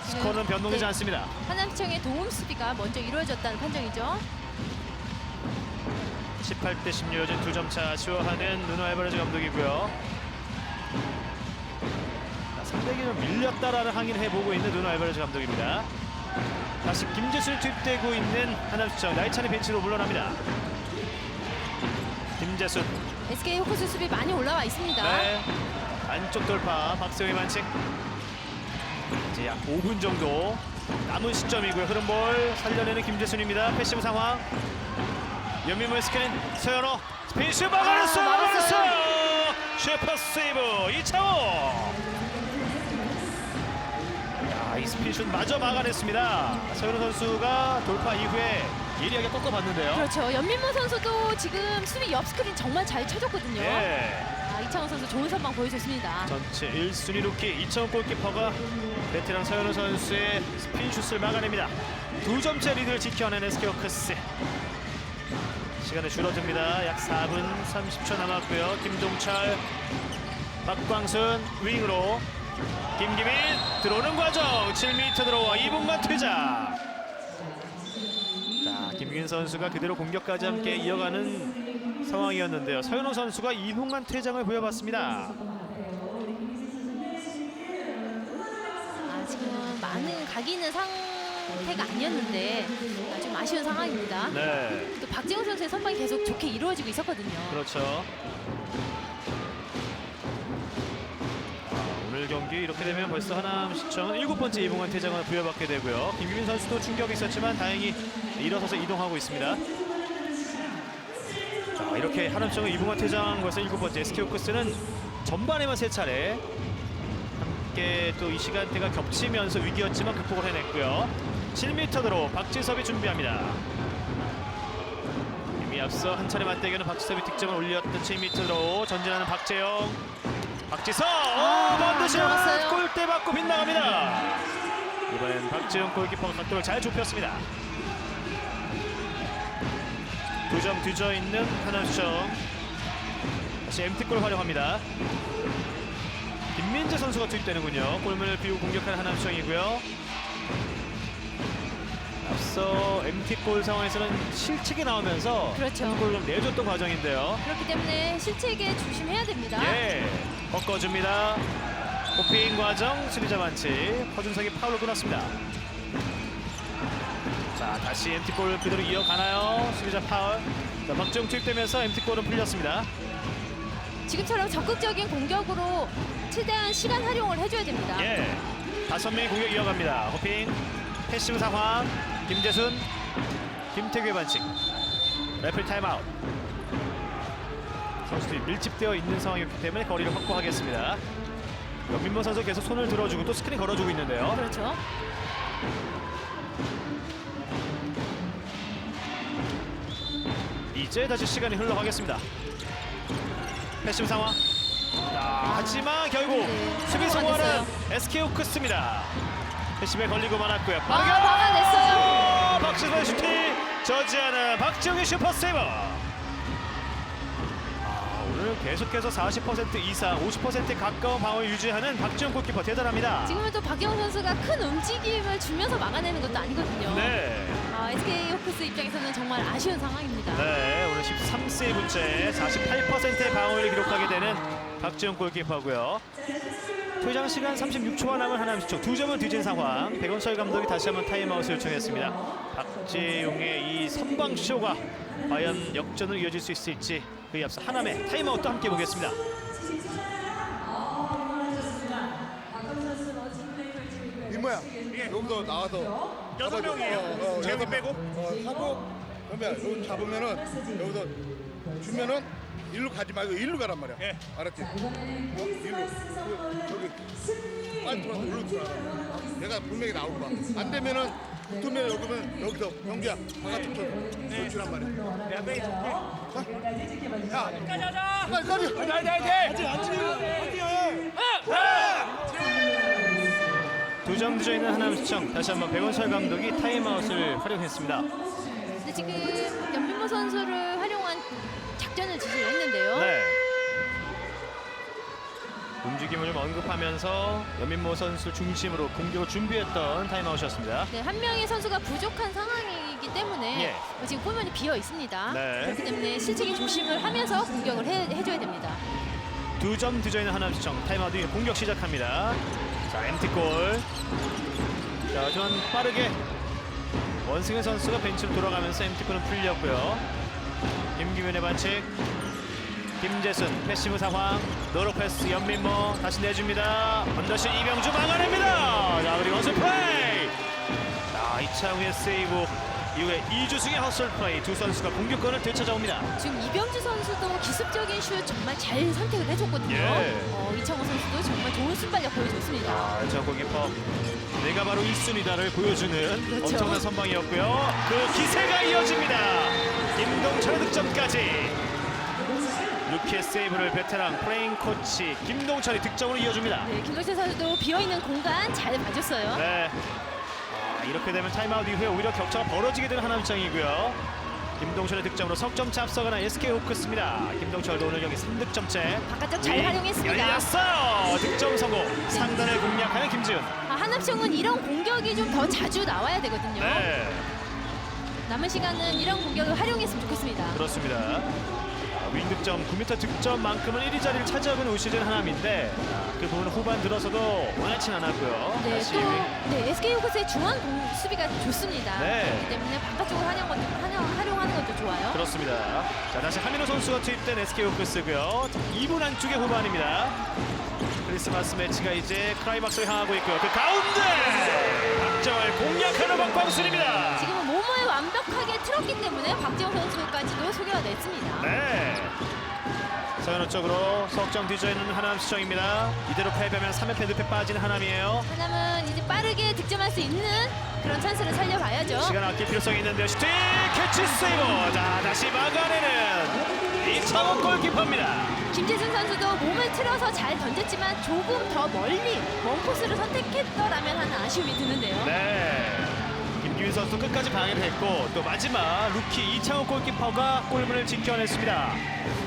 스코어는 변동되지 않습니다. 하남시청의 도움 수비가 먼저 이루어졌다는 판정이죠. 18대 16 여전 2점 차 아쉬워하는 누노 알바레즈 감독이고요. 상대에게 밀렸다라는 항의를 해보고 있는 누노 알바레즈 감독입니다. 다시 김재순이 투입되고 있는 하남시청. 나이찬이 벤치로 물러납니다. 김재순. SK 호크스 수비 많이 올라와 있습니다. 네. 안쪽 돌파 박세웅의 반칙. 이제 약 5분 정도 남은 시점이고요. 흐름볼 살려내는 김재순입니다. 패시브 상황. 연민모의 스캔 서현호 스페이스 막아냈어요. 막아냈어요. 셰퍼 세이브 이창호. 이 스피슛 마저 막아냈습니다. 서현우 선수가 돌파 이후에 예리하게 꺾어봤는데요. 그렇죠. 연민모 선수도 지금 수비 옆 스크린 정말 잘 쳐줬거든요. 예. 이창호 선수 좋은 선방 보여줬습니다. 전체 1순위 루키 이창호 골키퍼가 베테랑 서현우 선수의 스핀슛을 막아냅니다. 2점차 리드를 지켜낸 SK호크스. 시간이 줄어듭니다. 약 4분 30초 남았고요. 김종철, 박광순 윙으로 김기민 들어오는 과정 7m 들어와 2분간 퇴장. 자, 김기민 선수가 그대로 공격까지 함께 이어가는 상황이었는데요. 서현우 선수가 2분간 퇴장을 보여봤습니다. 지금 많은 각이 있는 상태가 아니었는데 좀 아쉬운 상황입니다. 네, 또 박지영 선수의 선방이 계속 좋게 이루어지고 있었거든요. 그렇죠. 오늘 경기 이렇게 되면 벌써 하남시청은 7번째 2분간 퇴장을 부여받게 되고요. 김규민 선수도 충격이 있었지만 다행히 일어서서 이동하고 있습니다. 자, 이렇게 하남시청은 2분간 퇴장한 것은 7번째. SK호크스는 전반에만 3차례 함께 또 이 시간대가 겹치면서 위기였지만 극복을 해냈고요. 7m대로 박지섭이 준비합니다. 이미 앞서 한 차례 맞대결은 박지섭이 득점을 올렸던 7m대로 전진하는 박재영. 박지섭! 반드시 들어갔어요. 골대 맞고 빗나갑니다. 이번엔 박재영 골키퍼가 각도를 잘 좁혔습니다. 2점 뒤져 있는 하남시청. 다시 MT골을 활용합니다. 김민재 선수가 투입되는군요. 골문을 비우고 공격하는 하남시청이고요. 앞서 MT골 상황에서는 실책이 나오면서 그렇죠. 한 골을 내줬던 과정인데요. 그렇기 때문에 실책에 조심해야 됩니다. 예, 꺾어줍니다. 호핑 과정, 수비자 반칙. 허준석이 파울로 끊었습니다. 자, 다시 MT골 그대로 이어가나요? 수비자 파울. 자, 박지용 투입되면서 MT골은 풀렸습니다. 지금처럼 적극적인 공격으로 최대한 시간 활용을 해줘야 됩니다. 예, 5명의 공격 이어갑니다. 호핑, 패시브 상황. 김재순, 김태규의 반칙. 레프리 타임아웃. 선수들이 밀집되어 있는 상황이었기 때문에 거리를 확보하겠습니다. 연민모 선수 계속 손을 들어주고 또 스크린 걸어주고 있는데요. 그렇죠. 이제 다시 시간이 흘러가겠습니다. 패시브 상황. 자, 하지만 결국 수비 성공하는 SK호크스입니다. 패시브에 걸리고 말았고요. 빠르게 막아냈어요. 박지성의 슈팅 저지하는 박지영의 슈퍼세이버. 오늘 계속해서 40% 이상 50%에 가까운 방어를 유지하는 박지영 골키퍼 대단합니다. 지금은 또 박영 선수가 큰 움직임을 주면서 막아내는 것도 아니거든요. 네. SK 호크스 입장에서는 정말 아쉬운 상황입니다. 네, 오늘 13세이브째 48%의 방어를 기록하게 되는 박지영 골키퍼고요. 퇴장 시간 36초가 남은 하남시청 2점을 뒤진 상황. 백원철 감독이 다시 한번 타임아웃을 요청했습니다. 박재용의 이 선방쇼가 과연 역전으로 이어질 수 있을지 그에 앞서 하남의 타임아웃도 함께 보겠습니다. 민모야 여기서 나와서 6명이에요. 재영이 빼고? 하고 그러면 여기 잡으면은 여기서 주면은 일로 가지 말고 일로 가란 말이야. 예. 알았지? 일로 저기 빨리 들어와서 일로 들어와. 내가 분명히 나올 거야. 안 되면은 붙으면 여기면 여기서 경기야 바깥쪽으로 돌출한 말이야. 내가 빼기 줄게. 야, 빨리. 두 점 뒤져 있는 하남시청 다시 한번 백원철 감독이 타임아웃을 활용했습니다. 근데 지금 연민모 선수를 활용한 작전을 지시를 했는데요. 네. 움직임을 좀 언급하면서 연민모 선수 중심으로 공격을 준비했던 타임아웃이었습니다. 네, 한 명의 선수가 부족한 상황이기 때문에 예. 지금 골문이 비어 있습니다. 네. 그렇기 때문에 실책에 조심을 하면서 공격을 해줘야 됩니다. 2점 뒤져 있는 하남시청 타임아웃 이후 공격 시작합니다. 자, MT골. 자, 하지만 빠르게 원승현 선수가 벤치로 돌아가면서 MT골은 풀렸고요. 김기민의 반칙. 김재순 패시브 상황. 노로 패스 연민모 다시 내줍니다. 언더슛 이병주 막아냅니다. 자, 그리고 허슬 플레이. 자, 이창우의 세이브 이후에 이주승의 허슬 플레이. 두 선수가 공격권을 되찾아옵니다. 지금 이병주 선수도 기습적인 슛 정말 잘 선택을 해줬거든요. 예. 이창호 선수도 정말 좋은 순발력 보여줬습니다. 자, 골키퍼 내가 바로 1순위다를 보여주는 그렇죠. 엄청난 선방이었고요. 그 기세가 이어집니다. 김동철의 득점까지. 루키의 세이브를 베테랑 플레잉 코치 김동철이 득점으로 이어줍니다. 네, 김동철 선수도 비어있는 공간 잘 봐줬어요. 네. 이렇게 되면 타임아웃 이후에 오히려 격차가 벌어지게 되는 하남시청이고요. 김동철의 득점으로 석점차 앞서가는 SK 호크스입니다. 김동철도 오늘 경기 3득점째. 바깥쪽 잘 활용했습니다. 열렸어요. 득점 성공. 상단을 공략하는 김지훈. 하남시청은 이런 공격이 좀 더 자주 나와야 되거든요. 네. 남은 시간은 이런 공격을 활용했으면 좋겠습니다. 그렇습니다. 윙득점 9m 득점만큼은 1위 자리를 차지하고 있는 올 시즌 하남인데 그 부분은 후반 들어서도 원하진 않았고요. 네, 다시 또 네, SK 호크스의 중앙 수비가 좋습니다. 네. 그렇기 때문에 바깥쪽으로 활용하는 것도 좋아요. 그렇습니다. 자, 다시 하민호 선수가 투입된 SK 호크스고요. 2분 안쪽의 후반입니다. 크리스마스 매치가 이제 클라이막스를 향하고 있고요. 그 가운데 박정을 공략하는 박광순입니다. 지금은 몸을 완벽하게 틀었기 때문에 박지영 선수까지도 소개가 됐습니다. 네. 서현우 쪽으로 석점 뒤져 있는 하남시청입니다. 이대로 패배하면 3연패 늪에 빠진 하남이에요. 하남은 이제 빠르게 득점할 수 있는 그런 찬스를 살려봐야죠. 시간 아낄 필요성이 있는데요. 슈팅 캐치 세이브. 자, 다시 막아내는 이창호 골키퍼입니다. 김재승 선수도 몸을 틀어서 잘 던졌지만 조금 더 멀리 먼 코스를 선택했더라면 하는 아쉬움이 드는데요. 네. 김기훈 선수 끝까지 방해를 했고 또 마지막 루키 이창호 골키퍼가 골문을 지켜냈습니다.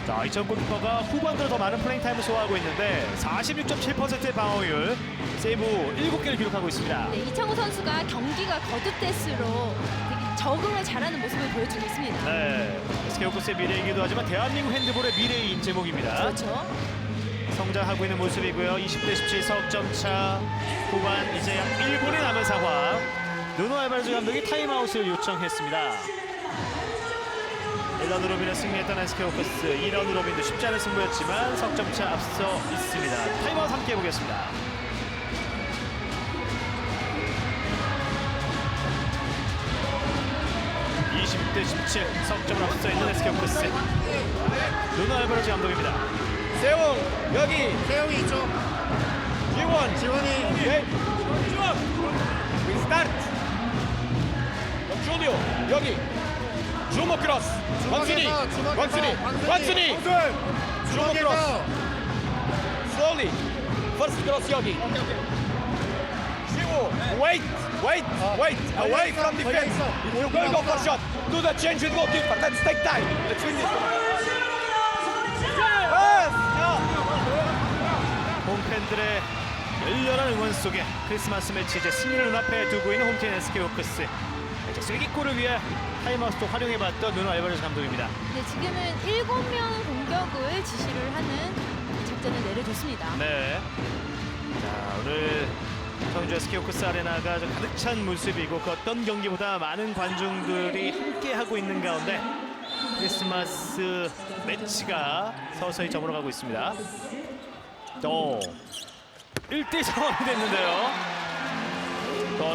자, 이창호 골키퍼가 후반으로 더 많은 플레잉 타임을 소화하고 있는데 46.7%의 방어율, 세이브 7개를 기록하고 있습니다. 네, 이창호 선수가 경기가 거듭될수록 되게 적응을 잘하는 모습을 보여주고 있습니다. 네. SK 호크스의 미래이기도 하지만 대한민국 핸드볼의 미래인 제목입니다. 그렇죠. 성장하고 있는 모습이고요. 20대 17 석점 차. 후반 이제 약 1분이 남은 상황. 누노 알바레즈 감독이 타임아웃을 요청했습니다. 1라운드 로빈에 승리했던 SK 호크스, 2라운드 로빈도 쉽지 않은 승부였지만 석점차 앞서 있습니다. 타임아웃 함께 해보겠습니다. (20대 17) 석점을 앞서 있는 SK 호크스. 누노 알바레즈 감독입니다. 세웅 여기. 세영이 있죠. 지원. 지원이 오케이. We start. 줄리오 여기. 주모 크로스. 원순이. 원순이. 원순이. 주모 크로스. Slowly. First cross 여기. 지호. Wait. Wait. Wait. Away from defense. If you're going to go for shot, do the change with goalkeeper. Let's take time. Let's win this. 홈팬들의 열렬한 응원 속에 크리스마스 매치 이제 승리를 눈앞에 두고 있는 홈팀 SK 호크스. 이제 쐐기골을 위해 타임아웃도 활용해봤던 누노 알바레즈 감독입니다. 네, 지금은 7명 공격을 지시를 하는 작전을 내려줬습니다. 네. 자, 오늘 청주 SK 호크스 아레나가 좀 가득 찬 모습이고 그 어떤 경기보다 많은 관중들이 함께하고 있는 가운데 크리스마스 매치가 서서히 저물어가고 있습니다. 또 1대 상황이 됐는데요.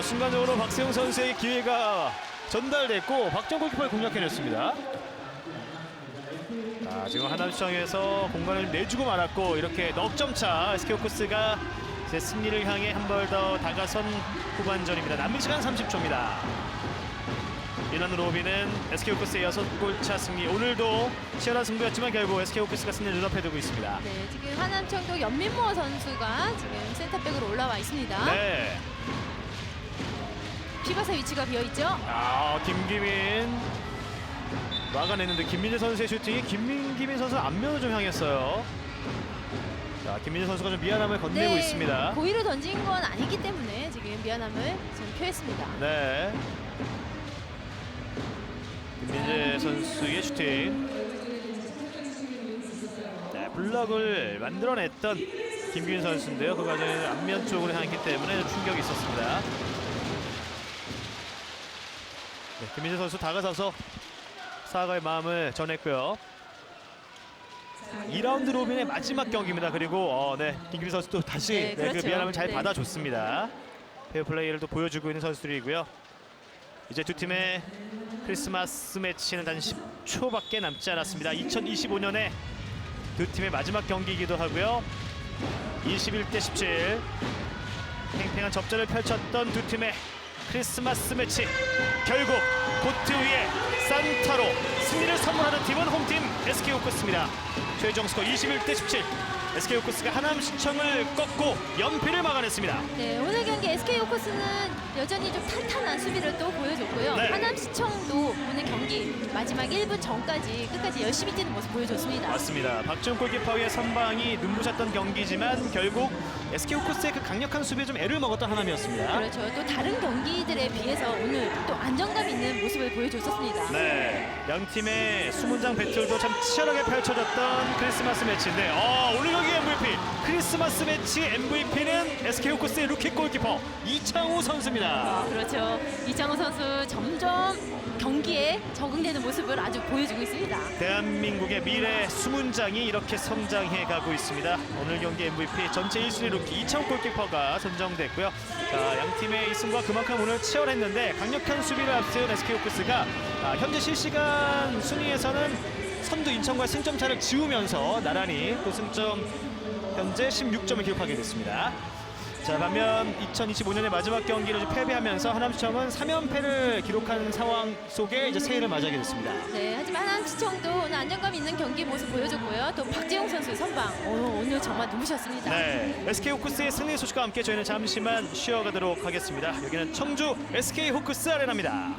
순간적으로 박세웅 선수의 기회가 전달됐고 박정 골키퍼를 공략해냈습니다. 지금 하남시청에서 공간을 내주고 말았고 이렇게 넉 점 차 SK 호크스가 이제 승리를 향해 한 발 더 다가선 후반전입니다. 남은 시간 30초입니다. 이런 로빈은 SK 호크스의 6골 차 승리. 오늘도 치열한 승부였지만 결국 SK 호크스가 승리를 눈앞에 두고 있습니다. 네, 지금 하남청도 연민모 선수가 지금 센터백으로 올라와 있습니다. 네. 피바사 위치가 비어 있죠. 김기민 막아냈는데 김민재 선수의 슈팅이 김기민 선수 앞면을 좀 향했어요. 자, 김민재 선수가 좀 미안함을 건네고 있습니다. 고의로 던진 건 아니기 때문에 지금 미안함을 좀 표했습니다. 네. 김민재 선수의 슈팅. 네, 블럭을 만들어냈던 김기민 선수인데요. 그 과정에 앞면 쪽으로 향했기 때문에 충격이 있었습니다. 네, 김민재 선수 다가서서 사과의 마음을 전했고요. 2라운드 로빈의 마지막 경기입니다. 그리고 김규리 선수도 다시 네, 그 그렇죠. 미안함을 잘 네. 받아줬습니다. 페어플레이를 또 보여주고 있는 선수들이고요. 이제 두 팀의 크리스마스 매치는 단 10초밖에 남지 않았습니다. 2025년에 두 팀의 마지막 경기이기도 하고요. 21대 17 팽팽한 접전을 펼쳤던 두 팀의 크리스마스 매치, 결국 코트 위에 산타로 승리를 선물하는 팀은 홈팀 SK호크스입니다. 최종 스코어 21대 17. SK호크스가 하남시청을 꺾고 연패를 막아냈습니다. 네, 오늘 경기 SK 호크스는 여전히 좀 탄탄한 수비를 또 보여줬고요. 네. 하남시청도 오늘 경기 마지막 1분 전까지 끝까지 열심히 뛰는 모습 보여줬습니다. 맞습니다. 박지훈 골키퍼의 선방이 눈부셨던 경기지만 결국 SK호크스의 그 강력한 수비에 좀 애를 먹었던 하남이었습니다. 그렇죠. 또 다른 경기들에 비해서 오늘 또 안정감 있는 모습을 보여줬었습니다. 네, 양 팀의 수문장 배틀도 참 치열하게 펼쳐졌던 크리스마스 매치인데 오늘 경기 MVP 크리스마스 매치 MVP는 SK호크스의 루키 골키퍼 이창우 선수입니다. 그렇죠. 이창호 선수 점점 경기에 적응되는 모습을 아주 보여주고 있습니다. 대한민국의 미래 수문장이 이렇게 성장해 가고 있습니다. 오늘 경기 MVP 전체 1순위 루키 이창우 골키퍼가 선정됐고요. 자, 양 팀의 이 승부가 그만큼 오늘 치열했는데 강력한 수비를 앞세운 SK호크스가 현재 실시간 순위에서는 선두 인천과 승점 차를 지우면서 나란히 또 승점 현재 16점을 기록하게 됐습니다. 자, 반면 2025년의 마지막 경기를 좀 패배하면서 하남시청은 3연패를 기록한 상황 속에 이제 새해를 맞이하게 됐습니다. 네, 하지만 하남시청도 오늘 안정감 있는 경기 모습 보여줬고요. 또 박재용 선수의 선방 오늘 정말 눈부셨습니다. 네, SK호크스의 승리 소식과 함께 저희는 잠시만 쉬어가도록 하겠습니다. 여기는 청주 SK호크스 아레나입니다.